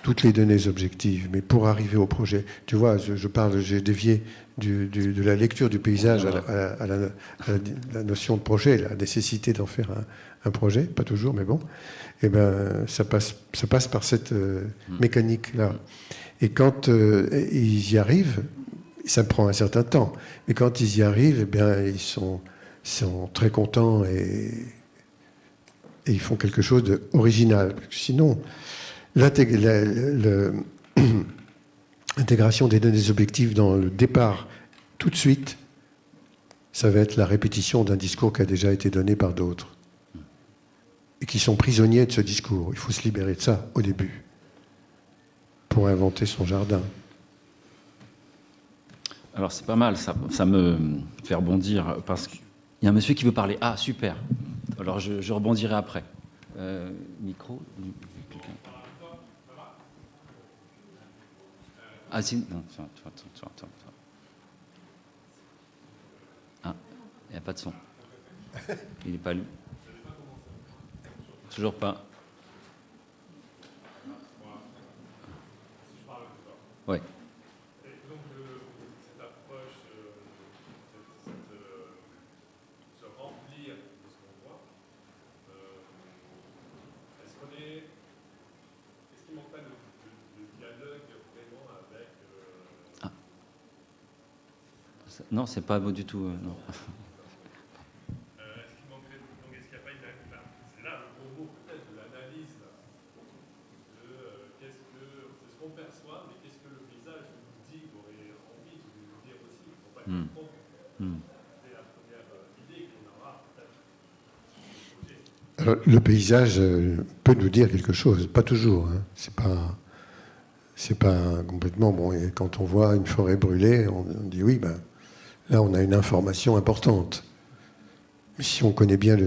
toutes les données objectives, mais pour arriver au projet, tu vois, j'ai dévié de la lecture du paysage à la notion de projet, la nécessité d'en faire un projet, pas toujours, mais bon, et ben ça passe par cette mécanique-là. Et quand ils y arrivent, ça prend un certain temps, mais quand ils y arrivent, eh bien, ils sont très contents et ils font quelque chose d'original. Sinon, l'intégration des données objectives dans le départ, tout de suite, ça va être la répétition d'un discours qui a déjà été donné par d'autres et qui sont prisonniers de ce discours. Il faut se libérer de ça au début pour inventer son jardin. Alors c'est pas mal, ça me fait rebondir parce qu'il y a un monsieur qui veut parler. Ah super. Alors je rebondirai après. Micro. Ah si, non, attends. Ah, il n'y a pas de son. Il n'est pas lu. Toujours pas. Oui. Non, c'est pas beau du tout. Non. Est-ce qu'il manquerait donc est-ce qu'il n'y a pas c'est là le gros mot peut-être de l'analyse de ce qu'on perçoit, mais qu'est-ce que le paysage nous dit, aurait envie de nous dire aussi. Il ne faut pas qu'on se trompe. C'est la première idée qu'on aura peut-être. Alors, le paysage peut nous dire quelque chose, pas toujours. Hein. C'est pas complètement bon. Et quand on voit une forêt brûlée, on dit oui, ben, là on a une information importante. Mais si on connaît bien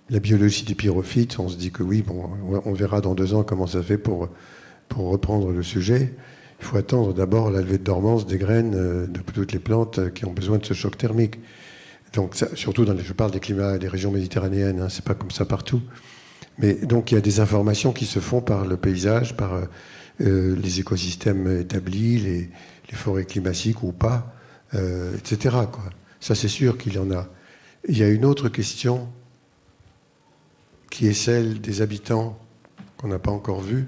la biologie des pyrophytes, on se dit que oui, bon, on verra dans 2 ans comment ça fait pour reprendre le sujet. Il faut attendre d'abord la levée de dormance des graines de toutes les plantes qui ont besoin de ce choc thermique. Donc, ça, surtout je parle des climats des régions méditerranéennes, hein, c'est pas comme ça partout. Mais donc, il y a des informations qui se font par le paysage, par les écosystèmes établis, les forêts climatiques ou pas, etc., quoi. Ça, c'est sûr qu'il y en a. Il y a une autre question qui est celle des habitants qu'on n'a pas encore vus,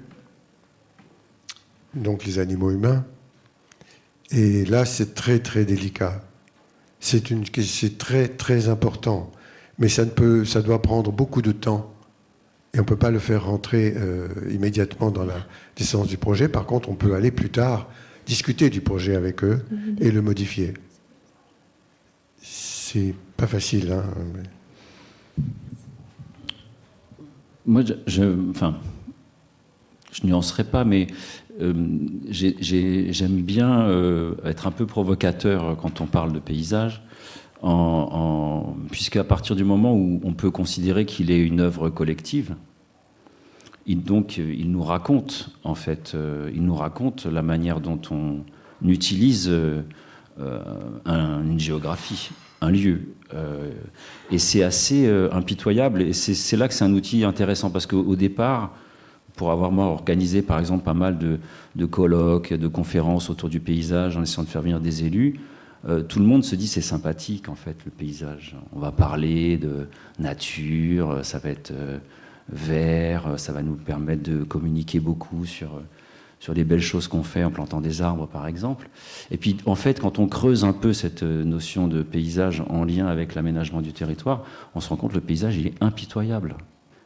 donc les animaux humains. Et là, c'est très, très délicat. C'est très, très important. Mais ça doit prendre beaucoup de temps. Et on ne peut pas le faire rentrer immédiatement dans la décence du projet. Par contre, on peut aller plus tard discuter du projet avec eux et le modifier. C'est pas facile, hein. Moi, je nuancerai pas, mais j'aime bien être un peu provocateur quand on parle de paysage, puisqu'à partir du moment où on peut considérer qu'il est une œuvre collective, il nous raconte, en fait, la manière dont on utilise une géographie, un lieu. Et c'est assez impitoyable, et c'est là que c'est un outil intéressant, parce qu'au départ, pour avoir moi organisé par exemple pas mal de colloques, de conférences autour du paysage en essayant de faire venir des élus, tout le monde se dit c'est sympathique en fait le paysage. On va parler de nature, ça va être vert, ça va nous permettre de communiquer beaucoup sur les belles choses qu'on fait en plantant des arbres par exemple. Et puis en fait quand on creuse un peu cette notion de paysage en lien avec l'aménagement du territoire, on se rend compte que le paysage il est impitoyable.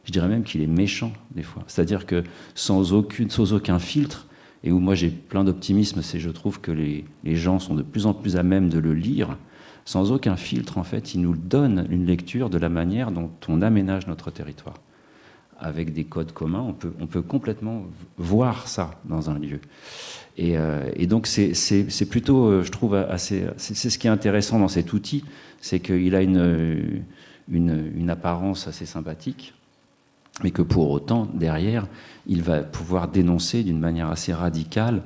Je dirais même qu'il est méchant des fois. C'est-à-dire que sans aucun filtre, et où moi j'ai plein d'optimisme, c'est je trouve que les gens sont de plus en plus à même de le lire, sans aucun filtre en fait, il nous donne une lecture de la manière dont on aménage notre territoire. Avec des codes communs, on peut complètement voir ça dans un lieu. Et donc c'est plutôt, je trouve, c'est ce qui est intéressant dans cet outil, c'est qu'il a une apparence assez sympathique, mais que pour autant, derrière, il va pouvoir dénoncer d'une manière assez radicale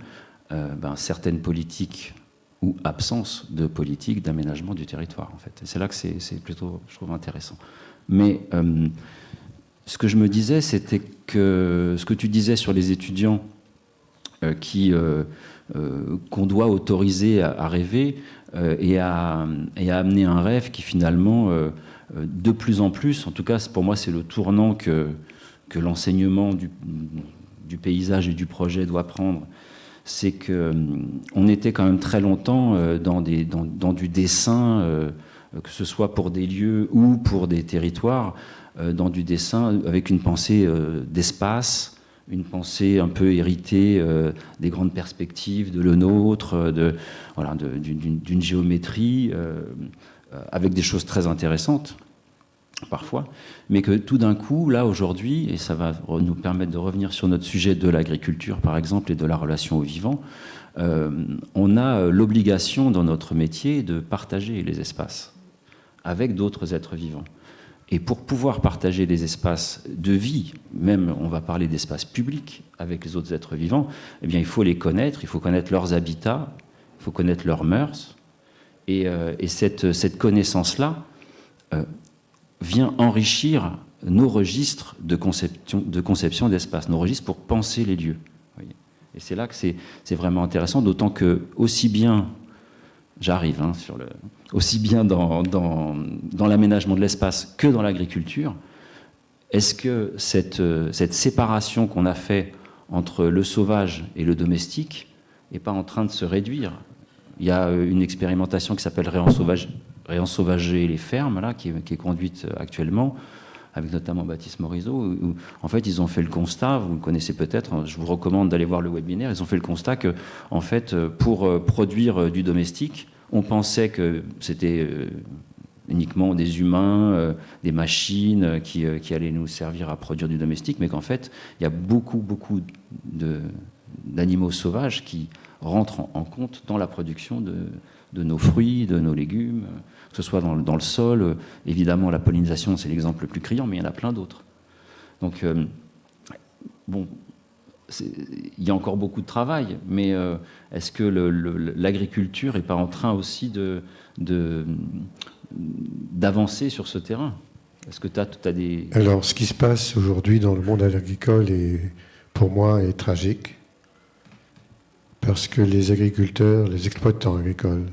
certaines politiques ou absence de politique d'aménagement du territoire, en fait. Et c'est là que c'est plutôt, je trouve, intéressant. Mais ce que je me disais, c'était que ce que tu disais sur les étudiants qu'on doit autoriser à rêver et à amener un rêve qui finalement... de plus en plus, en tout cas pour moi c'est le tournant que l'enseignement du paysage et du projet doit prendre, c'est qu'on était quand même très longtemps dans du dessin, que ce soit pour des lieux ou pour des territoires, dans du dessin avec une pensée d'espace, une pensée un peu héritée des grandes perspectives de le nôtre, d'une géométrie, avec des choses très intéressantes, parfois, mais que tout d'un coup, là, aujourd'hui, et ça va nous permettre de revenir sur notre sujet de l'agriculture, par exemple, et de la relation au vivant, on a l'obligation, dans notre métier, de partager les espaces avec d'autres êtres vivants. Et pour pouvoir partager des espaces de vie, même, on va parler d'espaces publics avec les autres êtres vivants, eh bien, il faut les connaître, il faut connaître leurs habitats, il faut connaître leurs mœurs, et cette connaissance-là vient enrichir nos registres de conception d'espace, nos registres pour penser les lieux. Et c'est là que c'est vraiment intéressant, d'autant que aussi bien, j'arrive aussi bien dans l'aménagement de l'espace que dans l'agriculture, est-ce que cette séparation qu'on a faite entre le sauvage et le domestique n'est pas en train de se réduire? Il y a une expérimentation qui s'appelle Réensauvager les fermes, là, qui est conduite actuellement, avec notamment Baptiste Morisot, où en fait ils ont fait le constat, vous le connaissez peut-être, je vous recommande d'aller voir le webinaire, ils ont fait le constat que en fait, pour produire du domestique, on pensait que c'était uniquement des humains, des machines qui allaient nous servir à produire du domestique, mais qu'en fait, il y a beaucoup d'animaux sauvages qui rentrent en compte dans la production de nos fruits, de nos légumes, que ce soit dans le sol. Évidemment, la pollinisation, c'est l'exemple le plus criant, mais il y en a plein d'autres. Donc, bon, il y a encore beaucoup de travail, mais est-ce que l'agriculture n'est pas en train aussi d'avancer sur ce terrain? Est-ce que tu as des... Alors, ce qui se passe aujourd'hui dans le monde agricole, pour moi, est tragique, parce que les agriculteurs, les exploitants agricoles,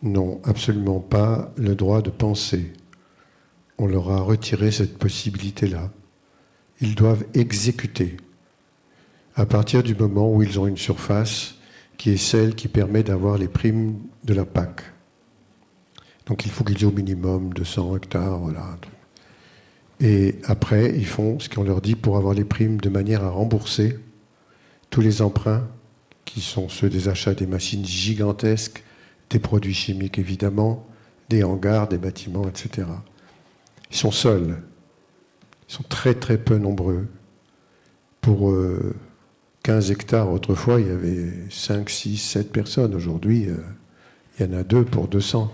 n'ont absolument pas le droit de penser. On leur a retiré cette possibilité-là. Ils doivent exécuter à partir du moment où ils ont une surface qui est celle qui permet d'avoir les primes de la PAC. Donc il faut qu'ils aient au minimum 200 hectares, voilà. Et après, ils font ce qu'on leur dit pour avoir les primes de manière à rembourser tous les emprunts qui sont ceux des achats des machines gigantesques, des produits chimiques évidemment, des hangars, des bâtiments, etc. Ils sont seuls. Ils sont très très peu nombreux. Pour 15 hectares, autrefois, il y avait 5, 6, 7 personnes. Aujourd'hui, il y en a 2 pour 200.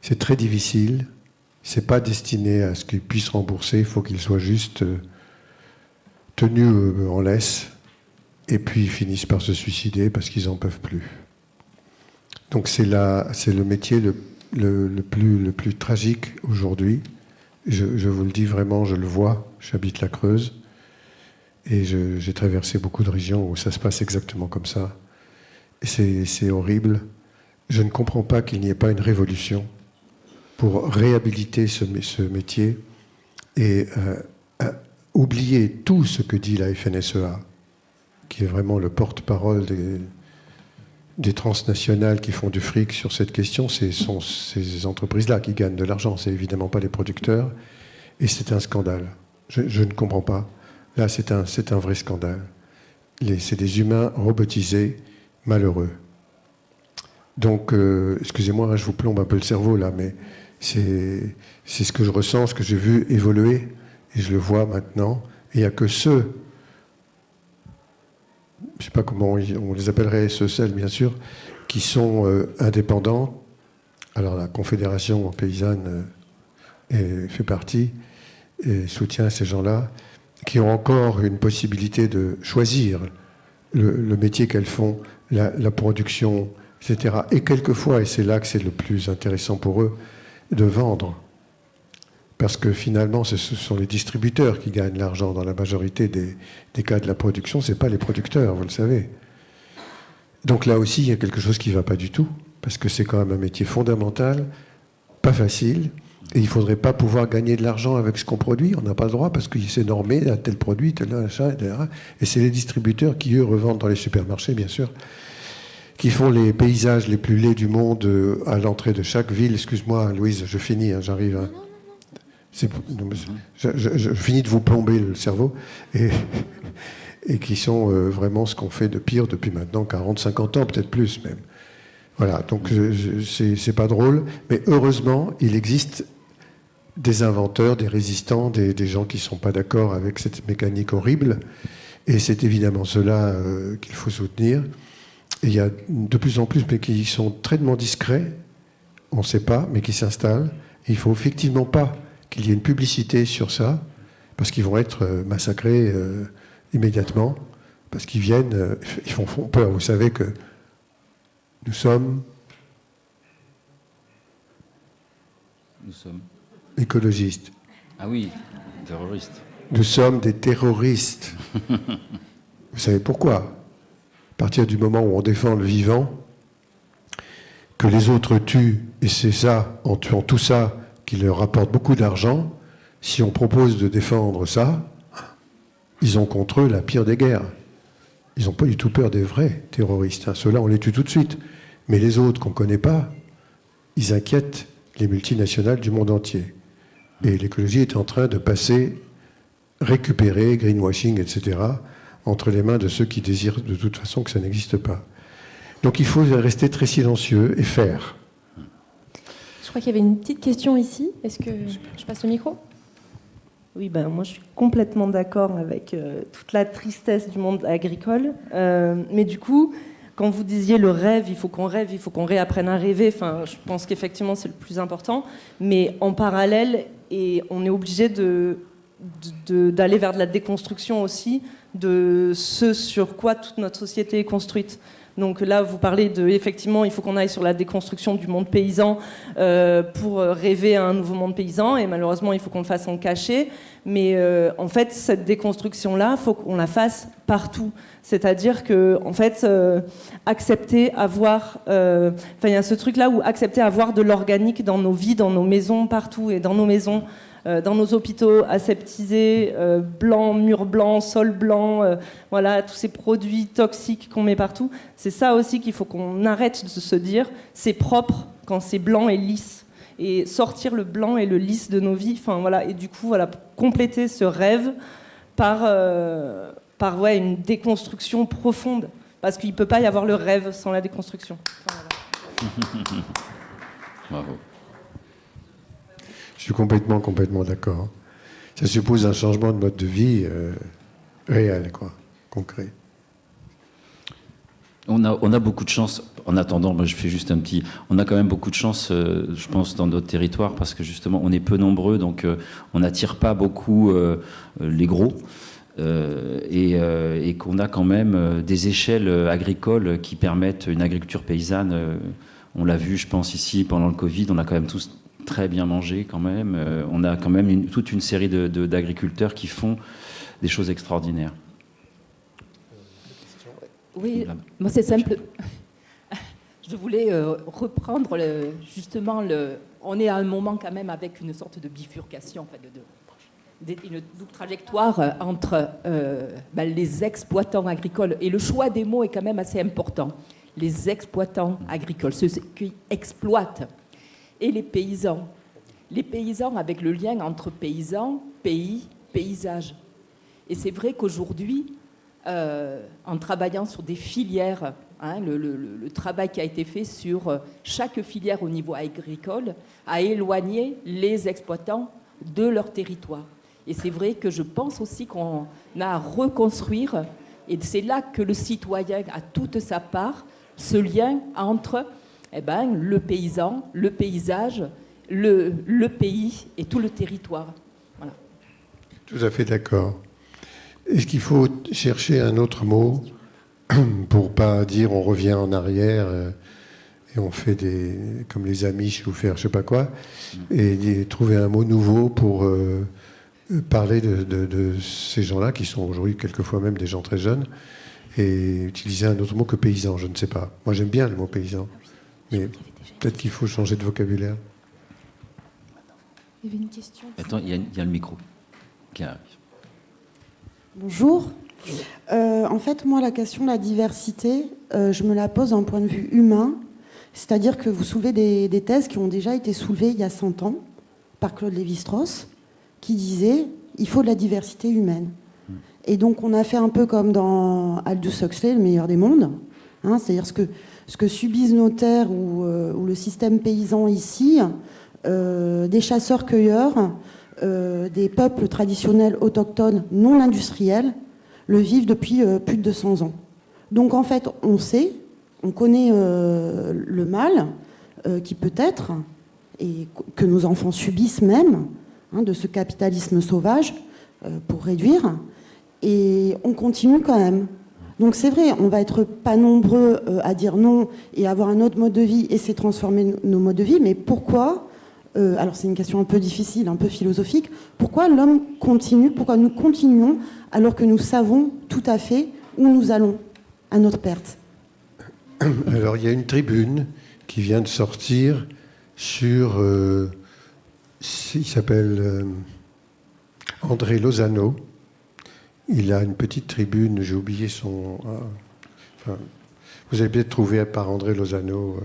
C'est très difficile. Ce n'est pas destiné à ce qu'ils puissent rembourser. Il faut qu'ils soient juste tenus en laisse. Et puis, ils finissent par se suicider parce qu'ils n'en peuvent plus. Donc, c'est le métier le plus tragique aujourd'hui. Je vous le dis vraiment, je le vois. J'habite la Creuse. Et j'ai traversé beaucoup de régions où ça se passe exactement comme ça. Et c'est horrible. Je ne comprends pas qu'il n'y ait pas une révolution pour réhabiliter ce métier et oublier tout ce que dit la FNSEA, qui est vraiment le porte-parole des transnationales qui font du fric sur cette question. Ce sont ces entreprises-là qui gagnent de l'argent. C'est évidemment pas les producteurs. Et c'est un scandale. Je ne comprends pas. Là, c'est un vrai scandale. C'est des humains robotisés, malheureux. Donc, excusez-moi, je vous plombe un peu le cerveau là, mais c'est ce que je ressens, ce que j'ai vu évoluer, et je le vois maintenant. Et il n'y a que ceux, je ne sais pas comment on les appellerait, ceux, celles, bien sûr, qui sont indépendants. Alors, la Confédération paysanne fait partie et soutient ces gens-là, qui ont encore une possibilité de choisir le métier qu'elles font, la production, etc. Et quelquefois, et c'est là que c'est le plus intéressant pour eux, de vendre. Parce que finalement, ce sont les distributeurs qui gagnent l'argent dans la majorité des cas de la production, ce n'est pas les producteurs, vous le savez. Donc là aussi, il y a quelque chose qui ne va pas du tout, parce que c'est quand même un métier fondamental, pas facile, et il ne faudrait pas pouvoir gagner de l'argent avec ce qu'on produit, on n'a pas le droit, parce que c'est normé, tel produit, tel achat, etc. Et c'est les distributeurs qui, eux, revendent dans les supermarchés, bien sûr, qui font les paysages les plus laids du monde à l'entrée de chaque ville. Excuse-moi, Louise, je finis, hein, j'arrive. Hein. Je finis de vous plomber le cerveau. Et qui sont vraiment ce qu'on fait de pire depuis maintenant 40, 50 ans, peut-être plus même. Voilà, donc c'est pas drôle, mais heureusement, il existe des inventeurs, des résistants, des gens qui ne sont pas d'accord avec cette mécanique horrible, et c'est évidemment cela qu'il faut soutenir. Et il y a de plus en plus, mais qui sont très discrets, on ne sait pas, mais qui s'installent. Il ne faut effectivement pas qu'il y ait une publicité sur ça, parce qu'ils vont être massacrés immédiatement, parce qu'ils viennent, ils font peur. Vous savez que nous sommes écologistes. Ah oui, terroristes. Nous sommes des terroristes. Vous savez pourquoi ? À partir du moment où on défend le vivant, que les autres tuent, et c'est ça, en tuant tout ça, qui leur rapporte beaucoup d'argent, si on propose de défendre ça, ils ont contre eux la pire des guerres. Ils n'ont pas du tout peur des vrais terroristes. Hein. Ceux-là, on les tue tout de suite. Mais les autres qu'on ne connaît pas, ils inquiètent les multinationales du monde entier. Et l'écologie est en train de passer, récupérer, greenwashing, etc., entre les mains de ceux qui désirent de toute façon que ça n'existe pas. Donc il faut rester très silencieux et faire. Je crois qu'il y avait une petite question ici. Est-ce que je passe le micro ? Oui, moi je suis complètement d'accord avec toute la tristesse du monde agricole. Mais du coup, quand vous disiez le rêve, il faut qu'on réapprenne à rêver, enfin, je pense qu'effectivement c'est le plus important. Mais en parallèle, et on est obligé d'aller vers de la déconstruction aussi de ce sur quoi toute notre société est construite. Donc là, vous parlez effectivement, il faut qu'on aille sur la déconstruction du monde paysan pour rêver à un nouveau monde paysan. Et malheureusement, il faut qu'on le fasse en cachet. Mais en fait, cette déconstruction-là, il faut qu'on la fasse partout. C'est-à-dire que, en fait, accepter avoir... il y a ce truc-là où accepter avoir de l'organique dans nos vies, dans nos maisons, partout. Et dans nos maisons, dans nos hôpitaux aseptisés, blancs, murs blancs, sol blanc, voilà, tous ces produits toxiques qu'on met partout. C'est ça aussi qu'il faut qu'on arrête de se dire, c'est propre quand c'est blanc et lisse. Et sortir le blanc et le lisse de nos vies. Enfin, voilà, et du coup, voilà, compléter ce rêve par une déconstruction profonde. Parce qu'il ne peut pas y avoir le rêve sans la déconstruction. Enfin, voilà. Bravo. Je suis complètement d'accord. Ça suppose un changement de mode de vie réel, quoi, concret. On a beaucoup de chance. En attendant, moi je fais juste un petit... On a quand même beaucoup de chance, je pense, dans notre territoire, parce que justement, on est peu nombreux, donc on n'attire pas beaucoup les gros. Et qu'on a quand même des échelles agricoles qui permettent une agriculture paysanne. On l'a vu, je pense, ici, pendant le Covid, on a quand même tous très bien mangé, quand même. On a quand même toute une série d'agriculteurs qui font des choses extraordinaires. Oui, moi c'est simple. Je voulais reprendre justement on est à un moment quand même avec une sorte de bifurcation, en fait, une double trajectoire entre les exploitants agricoles, et le choix des mots est quand même assez important. Les exploitants agricoles, ceux qui exploitent, et les paysans. Les paysans avec le lien entre paysans, pays, paysage. Et c'est vrai qu'aujourd'hui, en travaillant sur des filières, le travail qui a été fait sur chaque filière au niveau agricole a éloigné les exploitants de leur territoire. Et c'est vrai que je pense aussi qu'on a à reconstruire, et c'est là que le citoyen a toute sa part, ce lien entre le paysan, le paysage, le pays et tout le territoire. Voilà. Tout à fait d'accord. Est-ce qu'il faut chercher un autre mot pour pas dire on revient en arrière et on fait comme les Amish ou faire je sais pas quoi, et trouver un mot nouveau pour parler de ces gens-là qui sont aujourd'hui quelquefois même des gens très jeunes, et utiliser un autre mot que paysan, je ne sais pas. Moi j'aime bien le mot paysan, mais peut-être qu'il faut changer de vocabulaire. Il y avait une question. Attends, il y a le micro qui arrive. Bonjour. En fait, moi, la question de la diversité, je me la pose d'un point de vue humain. C'est-à-dire que vous soulevez des thèses qui ont déjà été soulevées il y a 100 ans par Claude Lévi-Strauss, qui disait « il faut de la diversité humaine ». Et donc, on a fait un peu comme dans Aldous Huxley, Le meilleur des mondes. C'est-à-dire ce que subissent nos terres ou le système paysan ici, des chasseurs-cueilleurs, des peuples traditionnels autochtones non industriels le vivent depuis plus de 200 ans. Donc en fait, on connaît le mal qui peut être, et que nos enfants subissent même, de ce capitalisme sauvage pour réduire, et on continue quand même. Donc c'est vrai, on va être pas nombreux à dire non et avoir un autre mode de vie, et c'est transformer nos modes de vie, mais pourquoi alors c'est une question un peu difficile, un peu philosophique. Pourquoi l'homme continue, pourquoi nous continuons alors que nous savons tout à fait où nous allons à notre perte? Alors il y a une tribune qui vient de sortir sur... il s'appelle André Lozano. Il a une petite tribune, j'ai oublié son... vous avez peut-être trouvé par André Lozano...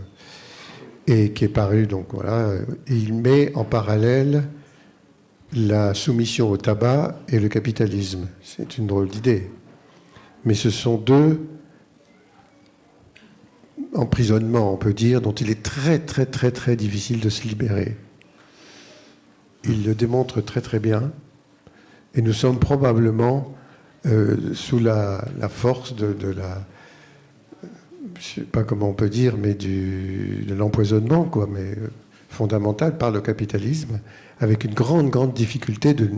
et qui est paru, donc voilà, il met en parallèle la soumission au tabac et le capitalisme. C'est une drôle d'idée. Mais ce sont deux emprisonnement, on peut dire, dont il est très, très, très, très difficile de se libérer. Il le démontre très, très bien. Et nous sommes probablement sous la force de la... Je ne sais pas comment on peut dire, mais de l'empoisonnement, quoi, mais fondamental par le capitalisme, avec une grande, grande difficulté de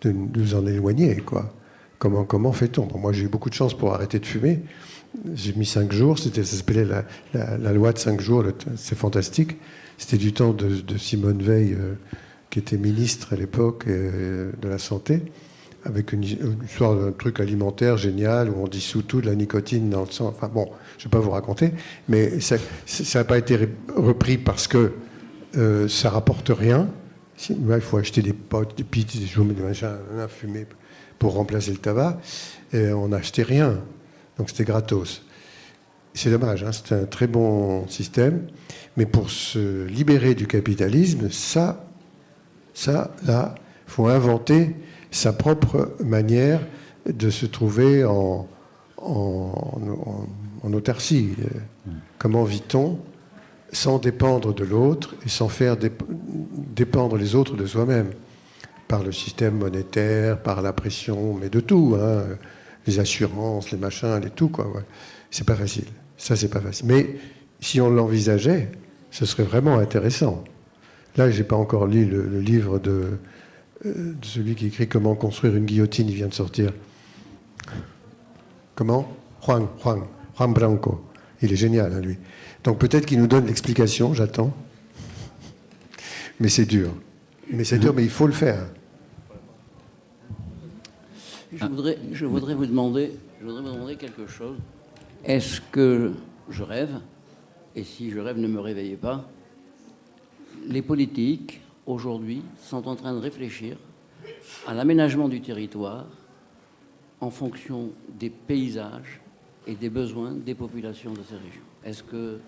nous en éloigner, quoi. Comment fait-on? Bon, moi, j'ai eu beaucoup de chance pour arrêter de fumer. J'ai mis 5 jours, ça s'appelait la loi de 5 jours, c'est fantastique. C'était du temps de Simone Veil, qui était ministre à l'époque de la Santé, avec une histoire d'un truc alimentaire génial, où on dissout tout de la nicotine dans le sang. Enfin bon, je ne vais pas vous raconter, mais ça n'a pas été repris parce que ça ne rapporte rien. Il faut acheter des potes, des pits, des choses, des machins, à fumer pour remplacer le tabac. Et on n'a acheté rien. Donc c'était gratos. C'est dommage, hein, c'est un très bon système. Mais pour se libérer du capitalisme, ça là, il faut inventer sa propre manière de se trouver en autarcie. Comment vit-on sans dépendre de l'autre et sans faire dépendre les autres de soi-même? Par le système monétaire, par la pression, mais de tout, hein, les assurances, les machins, les tout, quoi. Ouais. C'est pas facile. Ça, c'est pas facile. Mais si on l'envisageait, ce serait vraiment intéressant. Là, j'ai pas encore lu le livre de celui qui écrit Comment construire une guillotine, il vient de sortir. Comment? Juan Branco. Il est génial, hein, lui. Donc peut-être qu'il nous donne l'explication, j'attends. Mais c'est dur. Mais il faut le faire. Je voudrais vous demander quelque chose. Est-ce que je rêve? Et si je rêve, ne me réveillez pas. Les politiques, aujourd'hui, sont en train de réfléchir à l'aménagement du territoire en fonction des paysages et des besoins des populations de ces régions. Est-ce que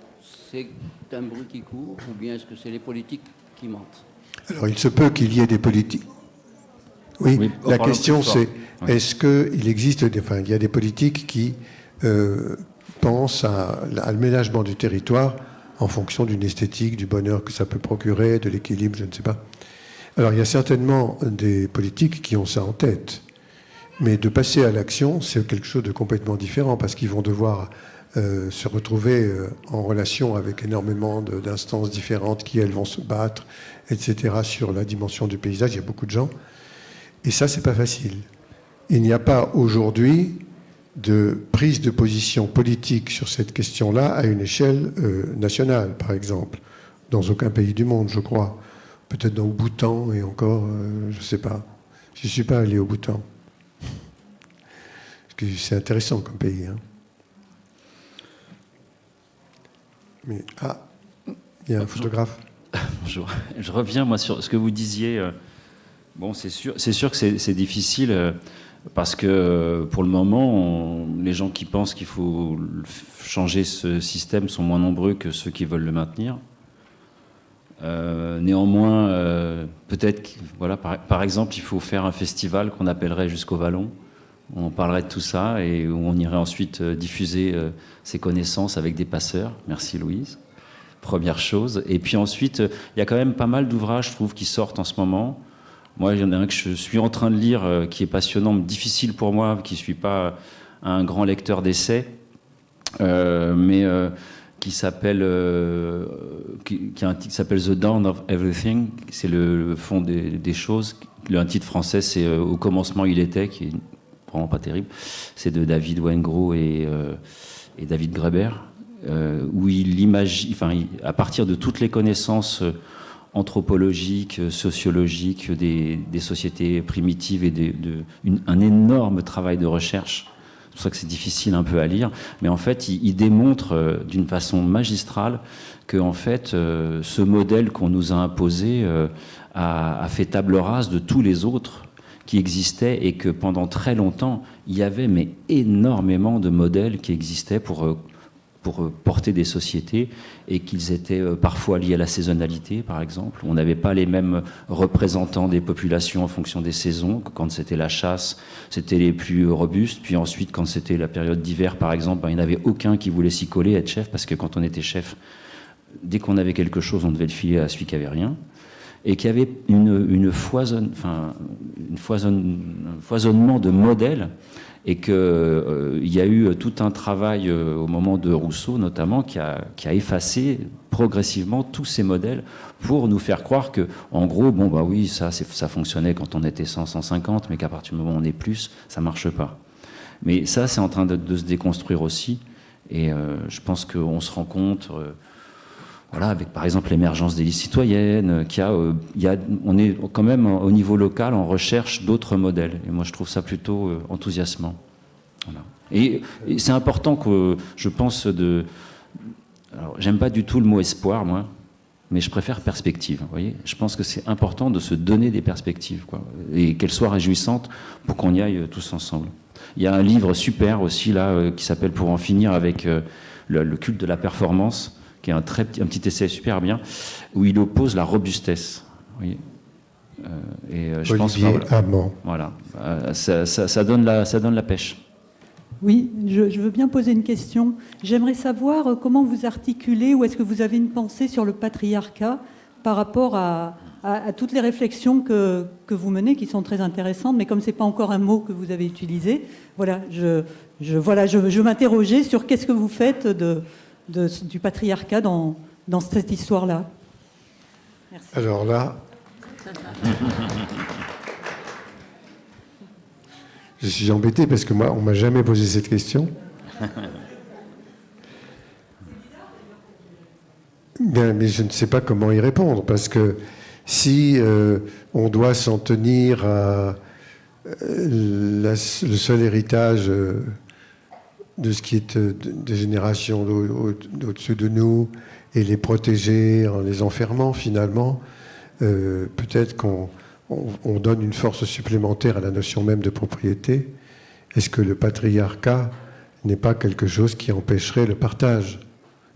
c'est un bruit qui court ou bien est-ce que c'est les politiques qui mentent? Alors, il se peut qu'il y ait des politiques. Oui, la question c'est, est-ce qu'il existe, il y a des politiques qui pensent à l'aménagement du territoire en fonction d'une esthétique, du bonheur que ça peut procurer, de l'équilibre, je ne sais pas. Alors, il y a certainement des politiques qui ont ça en tête. Mais de passer à l'action, c'est quelque chose de complètement différent, parce qu'ils vont devoir se retrouver en relation avec énormément d'instances différentes qui, elles, vont se battre, etc., sur la dimension du paysage. Il y a beaucoup de gens. Et ça, c'est pas facile. Il n'y a pas aujourd'hui de prise de position politique sur cette question-là à une échelle nationale, par exemple. Dans aucun pays du monde, je crois. Peut-être dans le Bhoutan et encore, je ne sais pas. Je ne suis pas allé au Bhoutan. Parce que c'est intéressant comme pays. Hein. Mais, il y a un photographe. Bonjour. Je reviens, moi, sur ce que vous disiez. Bon, c'est sûr que c'est difficile parce que pour le moment, les gens qui pensent qu'il faut changer ce système sont moins nombreux que ceux qui veulent le maintenir. Néanmoins, peut-être, voilà, par exemple, il faut faire un festival qu'on appellerait Jusqu'au Vallon. On parlerait de tout ça et où on irait ensuite diffuser ses connaissances avec des passeurs. Merci Louise. Première chose. Et puis ensuite, il y a quand même pas mal d'ouvrages, je trouve, qui sortent en ce moment. Moi, il y en a un que je suis en train de lire, qui est passionnant, mais difficile pour moi, qui ne suis pas un grand lecteur d'essais, mais qui s'appelle qui a un titre qui s'appelle The Dawn of Everything. C'est le fond des choses. Un titre français, c'est Au commencement il était, qui est vraiment pas terrible. C'est de David Wengrow et David Graeber, où il imagine, à partir de toutes les connaissances anthropologiques, sociologiques des sociétés primitives et un énorme travail de recherche. C'est pour ça que c'est difficile un peu à lire, mais en fait, il démontre d'une façon magistrale que en fait, ce modèle qu'on nous a imposé a fait table rase de tous les autres qui existaient et que pendant très longtemps, il y avait énormément de modèles qui existaient pour pour porter des sociétés et qu'ils étaient parfois liés à la saisonnalité, par exemple. On n'avait pas les mêmes représentants des populations en fonction des saisons. Quand c'était la chasse, c'était les plus robustes. Puis ensuite, quand c'était la période d'hiver, par exemple, il n'y en avait aucun qui voulait s'y coller, être chef, parce que quand on était chef, dès qu'on avait quelque chose, on devait le filer à celui qui n'avait rien. Et qu'il y avait un foisonnement de modèles, et qu'il y a eu tout un travail au moment de Rousseau notamment qui a effacé progressivement tous ces modèles pour nous faire croire que, en gros, bon bah oui, ça fonctionnait quand on était 100, 150, mais qu'à partir du moment où on est plus, ça marche pas. Mais ça, c'est en train de se déconstruire aussi, et je pense qu'on se rend compte. Voilà, avec par exemple l'émergence des listes citoyennes, on est quand même au niveau local en recherche d'autres modèles. Et moi, je trouve ça plutôt enthousiasmant. Voilà. Et c'est important que, je pense, alors, j'aime pas du tout le mot espoir, moi, mais je préfère perspective. Vous voyez, je pense que c'est important de se donner des perspectives, quoi, et qu'elles soient réjouissantes pour qu'on y aille tous ensemble. Il y a un livre super aussi là qui s'appelle Pour en finir avec le culte de la performance, qui est un petit essai super bien, où il oppose la robustesse. Oui. Je Olivier Amand. Voilà, ça donne la pêche. Oui, je veux bien poser une question. J'aimerais savoir comment vous articulez, ou est-ce que vous avez une pensée sur le patriarcat par rapport à toutes les réflexions que vous menez, qui sont très intéressantes, mais comme ce n'est pas encore un mot que vous avez utilisé, voilà, je m'interrogeais sur qu'est-ce que vous faites du patriarcat dans cette histoire-là. Merci. Alors là, je suis embêté parce que moi, on m'a jamais posé cette question. Bien, mais je ne sais pas comment y répondre, parce que si on doit s'en tenir à le seul héritage de ce qui est des générations au-dessus de nous, et les protéger en les enfermant finalement, peut-être qu'on donne une force supplémentaire à la notion même de propriété. Est-ce que le patriarcat n'est pas quelque chose qui empêcherait le partage?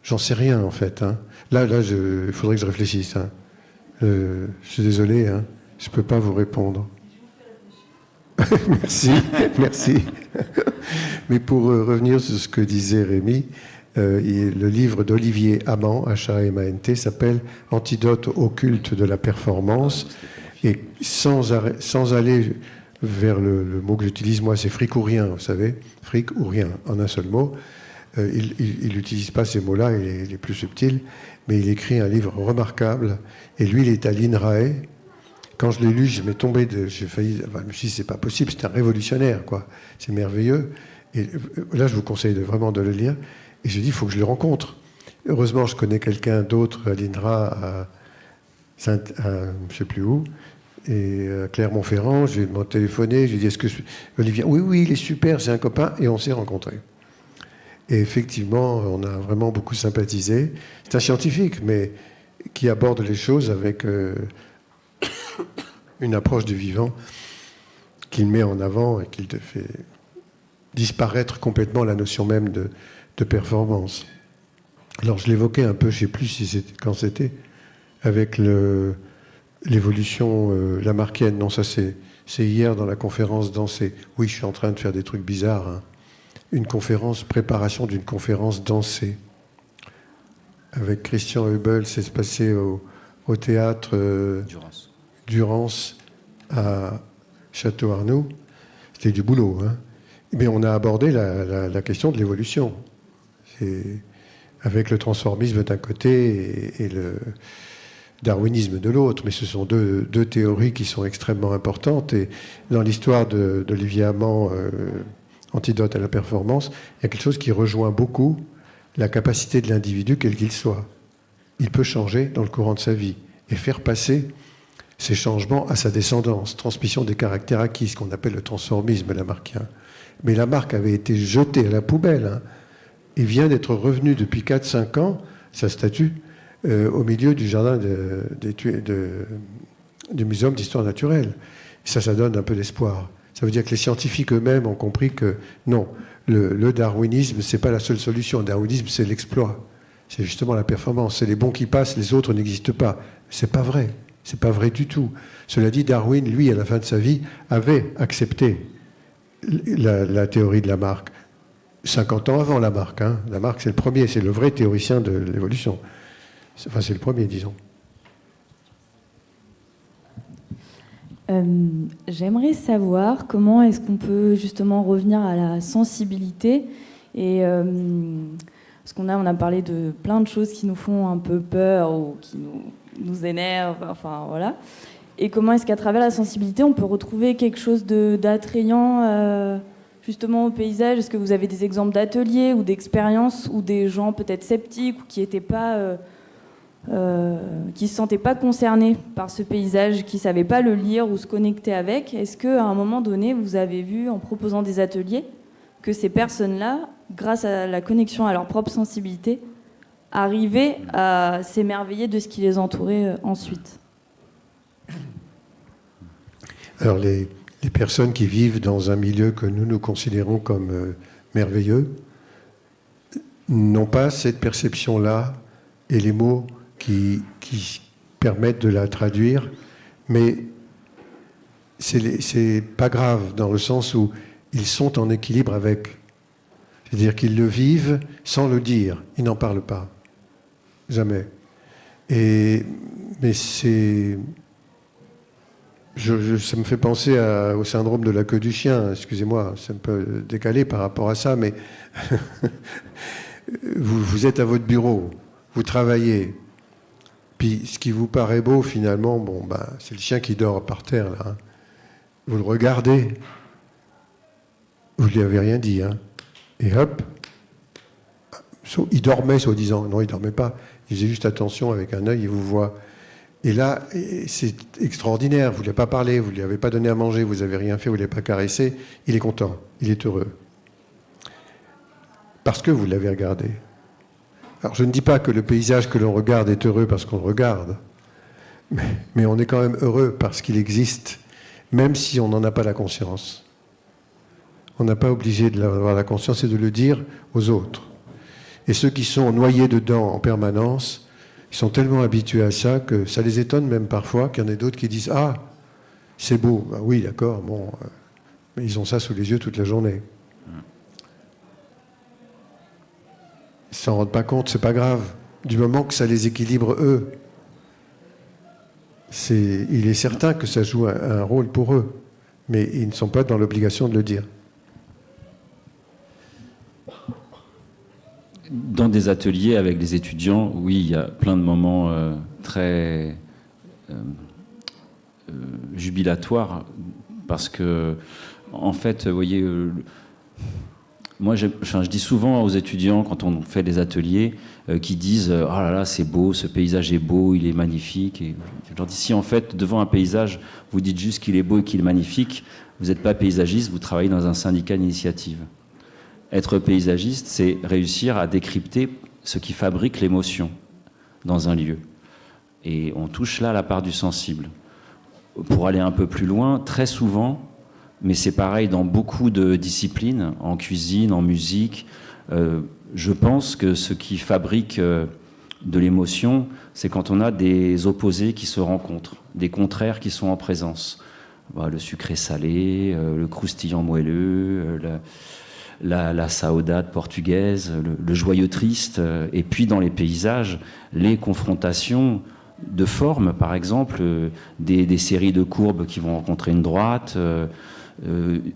J'en sais rien en fait. Hein. Là, il faudrait que je réfléchisse. Hein. Je suis désolé, hein. Je ne peux pas vous répondre. Merci. Mais pour revenir sur ce que disait Rémi, le livre d'Olivier Amand, H-A-M-A-N-T, s'appelle « Antidote au culte de la performance ». Et sans aller vers le mot que j'utilise, moi, c'est fric ou rien, vous savez, fric ou rien, en un seul mot. Il n'utilise pas ces mots-là, il est plus subtil, mais il écrit un livre remarquable. Et lui, il est à l'INRAE. Quand je l'ai lu, j'ai failli. Enfin, je me suis dit, c'est pas possible, c'est un révolutionnaire, quoi. C'est merveilleux. Et là, je vous conseille vraiment de le lire. Et je dis, il faut que je le rencontre. Heureusement, je connais quelqu'un d'autre à l'INRA, je ne sais plus où, et à Clermont-Ferrand. Je lui ai téléphoné, je lui ai dit, est-ce que Olivier, oui, il est super, c'est un copain, et on s'est rencontrés. Et effectivement, on a vraiment beaucoup sympathisé. C'est un scientifique, mais qui aborde les choses avec une approche du vivant qu'il met en avant et qu'il fait disparaître complètement la notion même de performance. Alors je l'évoquais un peu, je ne sais plus quand c'était, avec l'évolution lamarckienne. Non, ça c'est hier dans la conférence dansée. Oui, je suis en train de faire des trucs bizarres. Hein. Préparation d'une conférence dansée. Avec Christian Hubel, c'est passé au théâtre Durance à Château-Arnoux. C'était du boulot. Hein. Mais on a abordé la question de l'évolution. Avec le transformisme d'un côté et le darwinisme de l'autre. Mais ce sont deux théories qui sont extrêmement importantes. Et dans l'histoire d'Olivier Amand, Antidote à la performance, il y a quelque chose qui rejoint beaucoup la capacité de l'individu, quel qu'il soit. Il peut changer dans le courant de sa vie et faire passer ces changements à sa descendance, transmission des caractères acquis, ce qu'on appelle le transformisme lamarckien. Mais Lamarck avait été jeté à la poubelle. Hein. Il vient d'être revenu depuis 4-5 ans, sa statue, au milieu du jardin du Muséum d'histoire naturelle. Et ça donne un peu d'espoir. Ça veut dire que les scientifiques eux-mêmes ont compris que non, Le darwinisme, c'est pas la seule solution. Le darwinisme, c'est l'exploit. C'est justement la performance. C'est les bons qui passent, les autres n'existent pas. C'est pas vrai. C'est pas vrai du tout. Cela dit, Darwin, lui, à la fin de sa vie, avait accepté la théorie de Lamarck. 50 ans avant Lamarck. Hein. Lamarck, c'est le premier, c'est le vrai théoricien de l'évolution. Enfin, c'est le premier, disons. J'aimerais savoir comment est-ce qu'on peut justement revenir à la sensibilité et parce qu'on a parlé de plein de choses qui nous font un peu peur ou qui nous énervent, enfin voilà. Et comment est-ce qu'à travers la sensibilité on peut retrouver quelque chose d'attrayant justement au paysage? Est-ce que vous avez des exemples d'ateliers ou d'expériences où des gens peut-être sceptiques ou qui étaient pas qui se sentaient pas concernés par ce paysage, qui savaient pas le lire ou se connecter avec, est-ce qu'à un moment donné, vous avez vu, en proposant des ateliers, que ces personnes-là, grâce à la connexion à leur propre sensibilité, arrivaient à s'émerveiller de ce qui les entourait ensuite? Alors, les personnes qui vivent dans un milieu que nous considérons comme merveilleux n'ont pas cette perception-là et les mots qui permettent de la traduire, mais c'est pas grave dans le sens où ils sont en équilibre avec. C'est-à-dire qu'ils le vivent sans le dire, ils n'en parlent pas. Jamais. Mais c'est... ça me fait penser au syndrome de la queue du chien, excusez-moi, c'est un peu décalé par rapport à ça, mais vous êtes à votre bureau, vous travaillez, puis ce qui vous paraît beau, finalement, c'est le chien qui dort par terre, là. Hein. Vous le regardez, vous ne lui avez rien dit, hein. Et hop, il dormait, soi-disant. Non, il ne dormait pas. Il faisait juste attention avec un œil, il vous voit. Et là, c'est extraordinaire. Vous ne lui avez pas parlé, vous ne lui avez pas donné à manger, vous n'avez rien fait, vous ne l'avez pas caressé. Il est content, il est heureux. Parce que vous l'avez regardé. Alors, je ne dis pas que le paysage que l'on regarde est heureux parce qu'on le regarde, mais on est quand même heureux parce qu'il existe, même si on n'en a pas la conscience. On n'a pas obligé d'avoir la conscience et de le dire aux autres. Et ceux qui sont noyés dedans en permanence, ils sont tellement habitués à ça que ça les étonne même parfois qu'il y en ait d'autres qui disent « Ah, c'est beau. Ben oui, d'accord, bon. Mais ils ont ça sous les yeux toute la journée. » Ils ne s'en rendent pas compte, c'est pas grave. Du moment que ça les équilibre eux. Il est certain que ça joue un rôle pour eux. Mais ils ne sont pas dans l'obligation de le dire. Dans des ateliers avec des étudiants, oui, il y a plein de moments très jubilatoires parce que, en fait, vous voyez, moi, je dis souvent aux étudiants quand on fait des ateliers qui disent « Oh là là, c'est beau, ce paysage est beau, il est magnifique ». Et je leur dis si en fait, devant un paysage, vous dites juste qu'il est beau et qu'il est magnifique, vous n'êtes pas paysagiste, vous travaillez dans un syndicat d'initiative. Être paysagiste, c'est réussir à décrypter ce qui fabrique l'émotion dans un lieu. Et on touche là la part du sensible. Pour aller un peu plus loin, très souvent, mais c'est pareil dans beaucoup de disciplines, en cuisine, en musique, je pense que ce qui fabrique de l'émotion, c'est quand on a des opposés qui se rencontrent, des contraires qui sont en présence. Le sucré-salé, le croustillant moelleux, la saudade portugaise, le joyeux triste, et puis dans les paysages, les confrontations de formes, par exemple, des séries de courbes qui vont rencontrer une droite,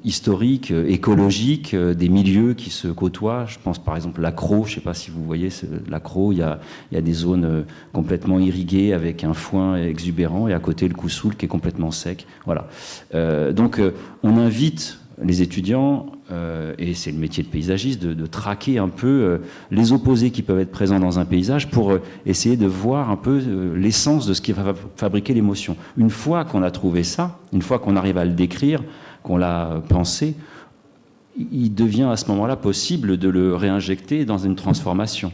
historiques, écologiques, des milieux qui se côtoient. Je pense par exemple l'Accro, je ne sais pas si vous voyez l'Accro, il y a des zones complètement irriguées avec un foin exubérant, et à côté le Coussoul qui est complètement sec. Voilà. Donc on invite les étudiants, et c'est le métier de paysagiste, de traquer un peu les opposés qui peuvent être présents dans un paysage pour essayer de voir un peu l'essence de ce qui va fabriquer l'émotion. Une fois qu'on a trouvé ça, une fois qu'on arrive à le décrire, qu'on l'a pensé, il devient à ce moment-là possible de le réinjecter dans une transformation.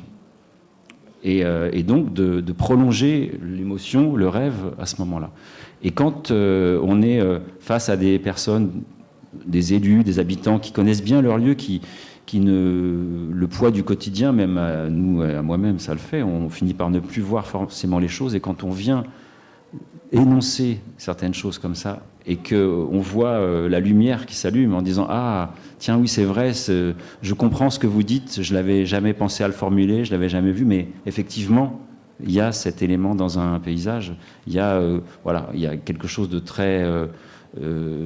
Et donc de prolonger l'émotion, le rêve à ce moment-là. Et quand on est face à des personnes, des élus, des habitants qui connaissent bien leur lieu, qui le poids du quotidien, même à nous, à moi-même, ça le fait, on finit par ne plus voir forcément les choses, et quand on vient énoncer certaines choses comme ça, et qu'on voit la lumière qui s'allume en disant « Ah, tiens, oui, c'est vrai, je comprends ce que vous dites, je l'avais jamais pensé à le formuler, je l'avais jamais vu, mais effectivement, il y a cet élément dans un paysage, il y a quelque chose de très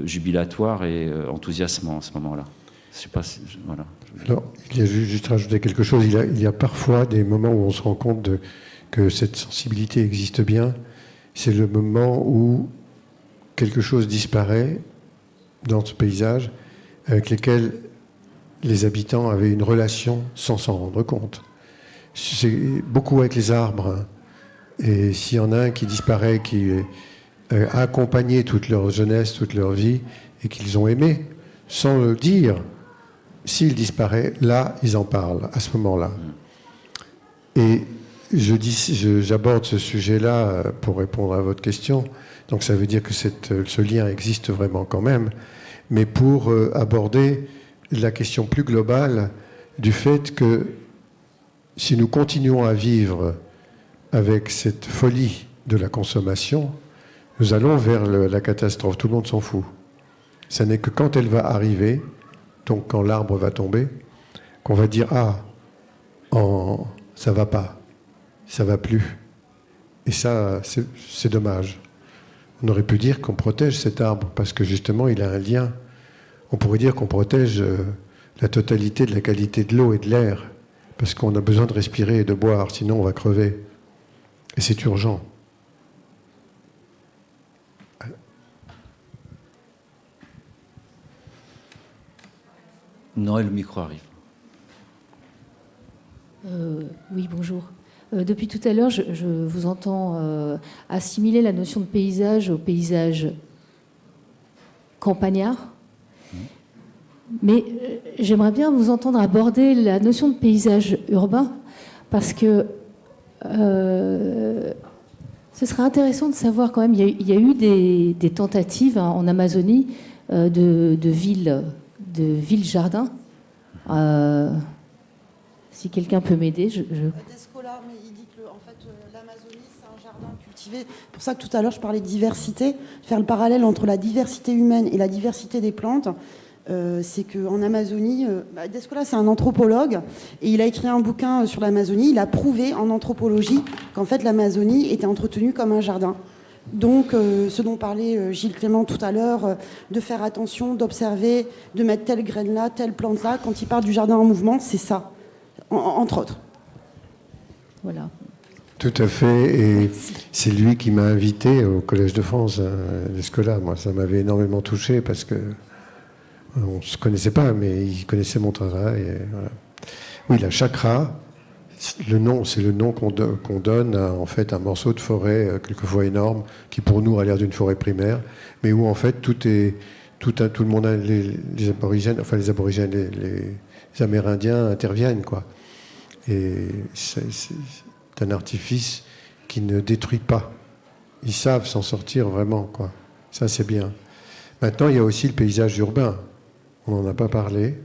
jubilatoire et enthousiasmant à ce moment-là. » Je sais pas si, voilà. Alors, il y a juste rajouter quelque chose. Il y a parfois des moments où on se rend compte que cette sensibilité existe bien. C'est le moment où quelque chose disparaît dans ce paysage avec lequel les habitants avaient une relation sans s'en rendre compte. C'est beaucoup avec les arbres. Hein. Et s'il y en a un qui disparaît, qui a accompagné toute leur jeunesse, toute leur vie, et qu'ils ont aimé, sans le dire, s'il disparaît, là, ils en parlent, à ce moment-là. Et j'aborde ce sujet-là pour répondre à votre question. Donc ça veut dire que ce lien existe vraiment quand même. Mais pour aborder la question plus globale du fait que si nous continuons à vivre avec cette folie de la consommation, nous allons vers la catastrophe. Tout le monde s'en fout. Ce n'est que quand elle va arriver, donc quand l'arbre va tomber, qu'on va dire « Ah, ça va pas, ça va plus ». Et ça, c'est dommage. On aurait pu dire qu'on protège cet arbre, parce que justement, il a un lien. On pourrait dire qu'on protège la totalité de la qualité de l'eau et de l'air, parce qu'on a besoin de respirer et de boire, sinon on va crever. Et c'est urgent. Non, le micro arrive. Oui, bonjour. Depuis tout à l'heure, je vous entends assimiler la notion de paysage au paysage campagnard. Mais j'aimerais bien vous entendre aborder la notion de paysage urbain, parce que ce serait intéressant de savoir quand même, il y a eu des tentatives en Amazonie de ville-jardin. Si quelqu'un peut m'aider, Descola, mais il dit que en fait, l'Amazonie, c'est un jardin cultivé. C'est pour ça que tout à l'heure, je parlais de diversité. Faire le parallèle entre la diversité humaine et la diversité des plantes, c'est qu'en Amazonie, Descola, c'est un anthropologue, et il a écrit un bouquin sur l'Amazonie. Il a prouvé en anthropologie qu'en fait, l'Amazonie était entretenue comme un jardin. Donc, ce dont parlait Gilles Clément tout à l'heure, de faire attention, d'observer, de mettre telle graine là, telle plante là, quand il parle du jardin en mouvement, c'est ça, entre autres. Voilà. Tout à fait, et c'est lui qui m'a invité au Collège de France, Descola. Moi, ça m'avait énormément touché, parce que on ne se connaissait pas, mais il connaissait mon travail. Et voilà. Oui, la chakra, le nom, c'est le nom qu'on donne à en fait un morceau de forêt quelquefois énorme, qui pour nous a l'air d'une forêt primaire, mais où en fait tout le monde, les aborigènes, enfin les Amérindiens interviennent, quoi. Et c'est un artifice qui ne détruit pas. Ils savent s'en sortir vraiment, quoi. Ça, c'est bien. Maintenant, il y a aussi le paysage urbain. On n'en a pas parlé.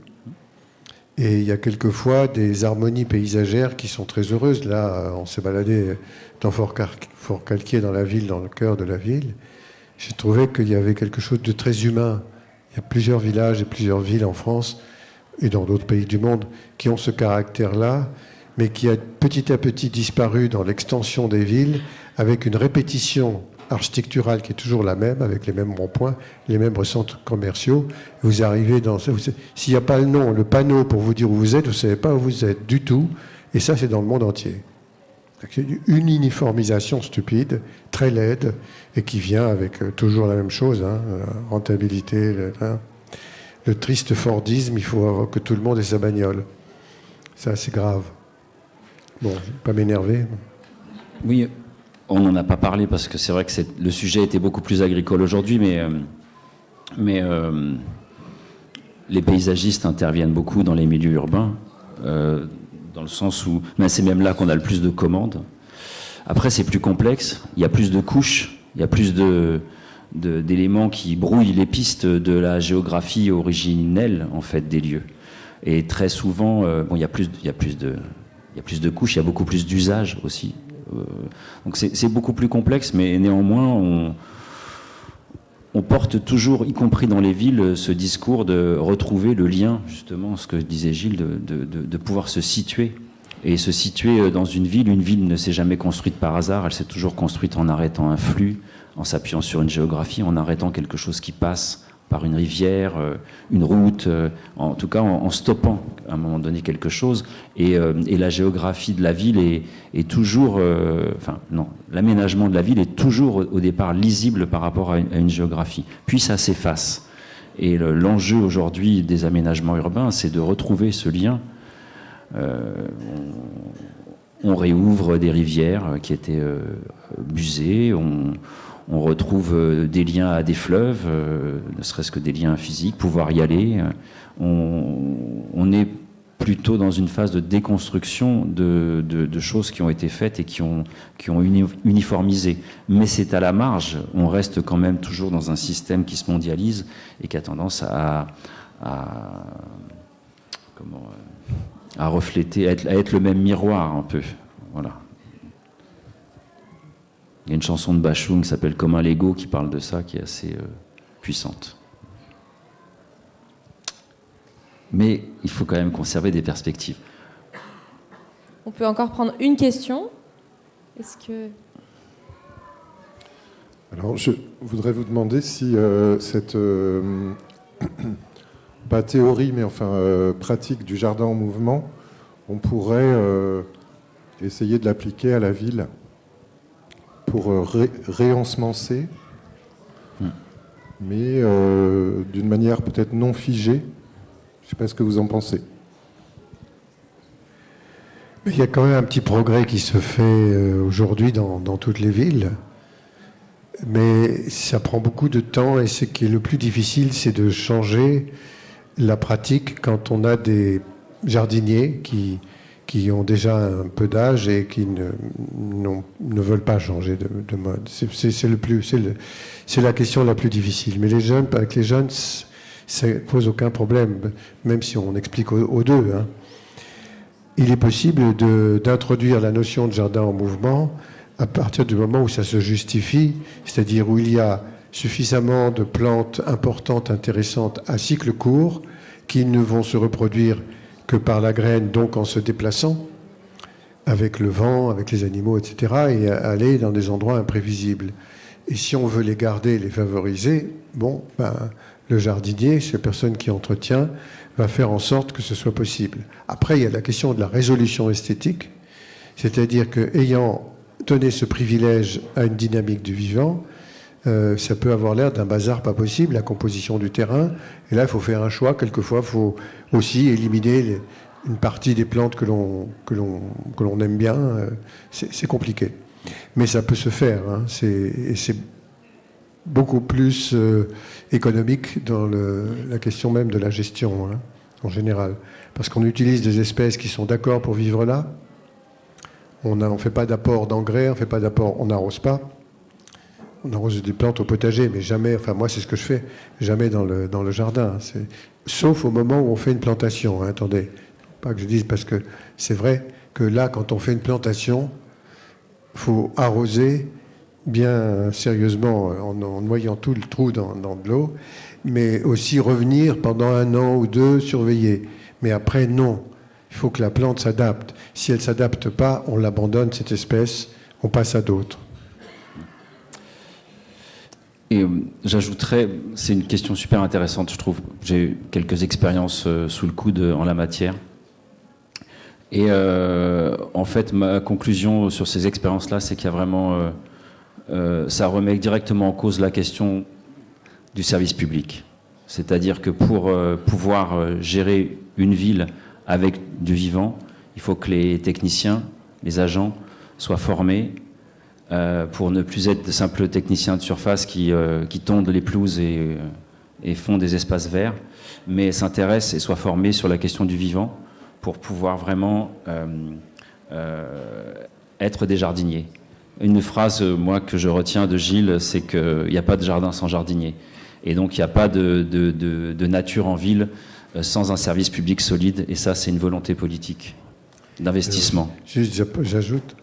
Et il y a quelquefois des harmonies paysagères qui sont très heureuses. Là, on s'est baladé dans Fort-Calquier, dans la ville, dans le cœur de la ville. J'ai trouvé qu'il y avait quelque chose de très humain. Il y a plusieurs villages et plusieurs villes en France et dans d'autres pays du monde qui ont ce caractère-là, mais qui a petit à petit disparu dans l'extension des villes, avec une répétition architecturale qui est toujours la même, avec les mêmes ronds-points, les mêmes centres commerciaux. Vous arrivez dans... S'il n'y a pas le panneau pour vous dire où vous êtes, vous ne savez pas où vous êtes du tout. Et ça, c'est dans le monde entier. Une uniformisation stupide, très laide, et qui vient avec toujours la même chose, hein, la rentabilité, le triste Fordisme, il faut que tout le monde ait sa bagnole. Ça, c'est grave. Bon, je ne vais pas m'énerver. Oui, on n'en a pas parlé parce que c'est vrai que le sujet était beaucoup plus agricole aujourd'hui, mais les paysagistes interviennent beaucoup dans les milieux urbains, dans le sens où c'est même là qu'on a le plus de commandes. Après, c'est plus complexe, il y a plus de couches, il y a plus d'éléments qui brouillent les pistes de la géographie originelle en fait des lieux. Et très souvent, bon, il y a plus de couches, il y a beaucoup plus d'usages aussi. Donc c'est beaucoup plus complexe, mais néanmoins, on porte toujours, y compris dans les villes, ce discours de retrouver le lien, justement, ce que disait Gilles, de pouvoir se situer. Et se situer dans une ville ne s'est jamais construite par hasard, elle s'est toujours construite en arrêtant un flux, en s'appuyant sur une géographie, en arrêtant quelque chose qui passe par une rivière, une route, en tout cas en stoppant à un moment donné quelque chose. Et la géographie de la ville est toujours... l'aménagement de la ville est toujours au départ lisible par rapport à une géographie. Puis ça s'efface. Et l'enjeu aujourd'hui des aménagements urbains, c'est de retrouver ce lien. On réouvre des rivières qui étaient busées, on retrouve des liens à des fleuves, ne serait-ce que des liens physiques, pouvoir y aller. On est plutôt dans une phase de déconstruction de choses qui ont été faites et qui ont uniformisé. Mais c'est à la marge, on reste quand même toujours dans un système qui se mondialise et qui a tendance à refléter, à être le même miroir un peu. Voilà. Il y a une chanson de Bachung qui s'appelle Comme un Lego qui parle de ça, qui est assez puissante. Mais il faut quand même conserver des perspectives. On peut encore prendre une question. Est-ce que... Alors, je voudrais vous demander si cette... pas théorie, mais enfin pratique du jardin en mouvement, on pourrait essayer de l'appliquer à la ville pour réensemencer, mais d'une manière peut-être non figée. Je ne sais pas ce que vous en pensez. Mais il y a quand même un petit progrès qui se fait aujourd'hui dans toutes les villes. Mais ça prend beaucoup de temps et ce qui est le plus difficile, c'est de changer la pratique quand on a des jardiniers qui ont déjà un peu d'âge et qui ne veulent pas changer de mode. C'est la question la plus difficile. Mais avec les jeunes, ça ne pose aucun problème, même si on explique aux deux. Hein. Il est possible d'introduire la notion de jardin en mouvement à partir du moment où ça se justifie, c'est-à-dire où il y a suffisamment de plantes importantes, intéressantes, à cycle court, qui ne vont se reproduire que par la graine, donc en se déplaçant, avec le vent, avec les animaux, etc., et aller dans des endroits imprévisibles. Et si on veut les garder, les favoriser, le jardinier, cette personne qui entretient, va faire en sorte que ce soit possible. Après, il y a la question de la résolution esthétique, c'est-à-dire qu'ayant donné ce privilège à une dynamique du vivant, ça peut avoir l'air d'un bazar pas possible, la composition du terrain. Et là, il faut faire un choix. Quelquefois, il faut aussi éliminer une partie des plantes que l'on aime bien. C'est compliqué. Mais ça peut se faire. Hein. C'est beaucoup plus économique dans la question même de la gestion, hein, en général. Parce qu'on utilise des espèces qui sont d'accord pour vivre là. On ne fait pas d'apport d'engrais, on n'arrose pas. On arrose des plantes au potager, mais jamais, enfin moi c'est ce que je fais, jamais dans le jardin. Sauf au moment où on fait une plantation. Hein, attendez, pas que je dise, parce que c'est vrai que là, quand on fait une plantation, il faut arroser bien sérieusement en noyant tout le trou dans de l'eau, mais aussi revenir pendant 1 an ou 2, surveiller. Mais après, non. Il faut que la plante s'adapte. Si elle ne s'adapte pas, on l'abandonne, cette espèce, on passe à d'autres. Et j'ajouterais, c'est une question super intéressante, je trouve. J'ai quelques expériences sous le coude en la matière. Et en fait, ma conclusion sur ces expériences-là, c'est qu'il y a vraiment... ça remet directement en cause la question du service public. C'est-à-dire que pour pouvoir gérer une ville avec du vivant, il faut que les techniciens, les agents, soient formés pour ne plus être de simples techniciens de surface qui tondent les pelouses et font des espaces verts, mais s'intéressent et soient formés sur la question du vivant pour pouvoir vraiment être des jardiniers. Une phrase, moi, que je retiens de Gilles, c'est qu'il n'y a pas de jardin sans jardinier. Et donc, il n'y a pas de nature en ville sans un service public solide. Et ça, c'est une volonté politique d'investissement. Juste, j'ajoute.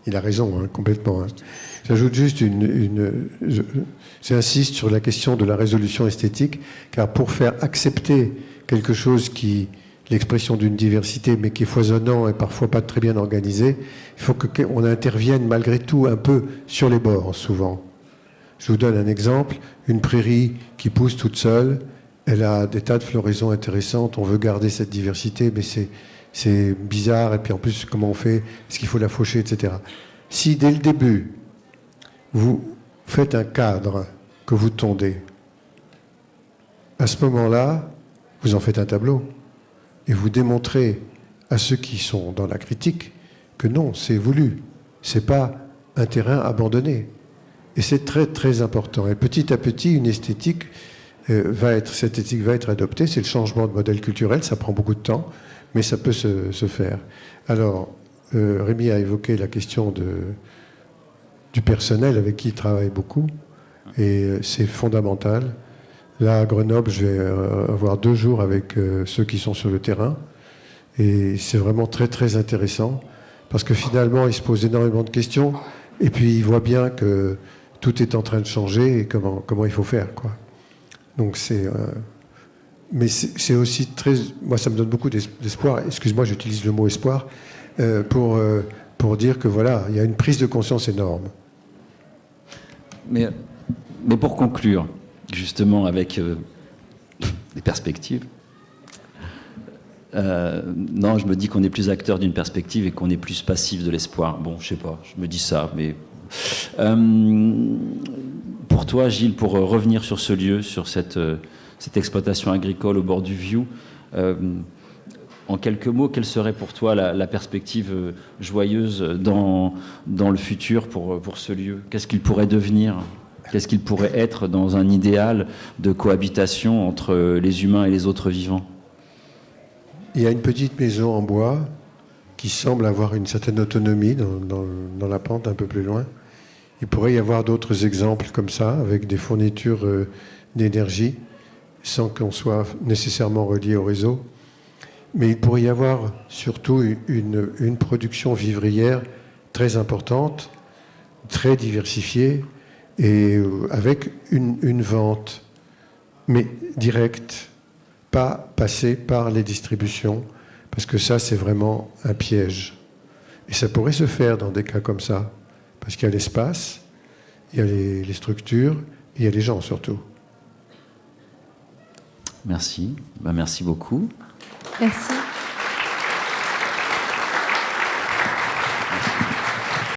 Il a raison, hein, complètement. Hein. J'ajoute juste j'insiste sur la question de la résolution esthétique, car pour faire accepter quelque chose qui, l'expression d'une diversité, mais qui est foisonnant et parfois pas très bien organisé, il faut qu'on intervienne malgré tout un peu sur les bords, souvent. Je vous donne un exemple. Une prairie qui pousse toute seule, elle a des tas de floraisons intéressantes, on veut garder cette diversité, mais c'est bizarre, et puis en plus, comment on fait? Est-ce qu'il faut la faucher, etc. Si, dès le début, vous faites un cadre que vous tondez, à ce moment-là, vous en faites un tableau, et vous démontrez à ceux qui sont dans la critique que non, c'est voulu, c'est pas un terrain abandonné. Et c'est très, très important. Et petit à petit, une esthétique cette éthique va être adoptée. C'est le changement de modèle culturel, ça prend beaucoup de temps, mais ça peut se faire. Alors, Rémi a évoqué la question du personnel avec qui il travaille beaucoup, et c'est fondamental. Là, à Grenoble, je vais avoir 2 jours avec ceux qui sont sur le terrain, et c'est vraiment très, très intéressant, parce que finalement, ils se posent énormément de questions, et puis ils voient bien que tout est en train de changer, et comment il faut faire, quoi. Donc mais c'est aussi très... Moi, ça me donne beaucoup d'espoir. Excuse-moi, j'utilise le mot espoir pour dire que voilà, il y a une prise de conscience énorme. Mais pour conclure, justement, avec des perspectives, non, je me dis qu'on est plus acteur d'une perspective et qu'on est plus passif de l'espoir. Bon, je sais pas, je me dis ça, mais... pour toi, Gilles, pour revenir sur ce lieu, sur cette exploitation agricole au bord du Vieux, en quelques mots, quelle serait pour toi la perspective joyeuse dans le futur pour ce lieu? Qu'est-ce qu'il pourrait devenir? Qu'est-ce qu'il pourrait être dans un idéal de cohabitation entre les humains et les autres vivants? Il y a une petite maison en bois qui semble avoir une certaine autonomie dans la pente un peu plus loin. Il pourrait y avoir d'autres exemples comme ça, avec des fournitures d'énergie, sans qu'on soit nécessairement relié au réseau. Mais il pourrait y avoir surtout une production vivrière très importante, très diversifiée, et avec une vente, mais directe, pas passée par les distributions, parce que ça, c'est vraiment un piège. Et ça pourrait se faire dans des cas comme ça, parce qu'il y a l'espace, il y a les structures, et il y a les gens surtout. Merci. Merci beaucoup. Merci.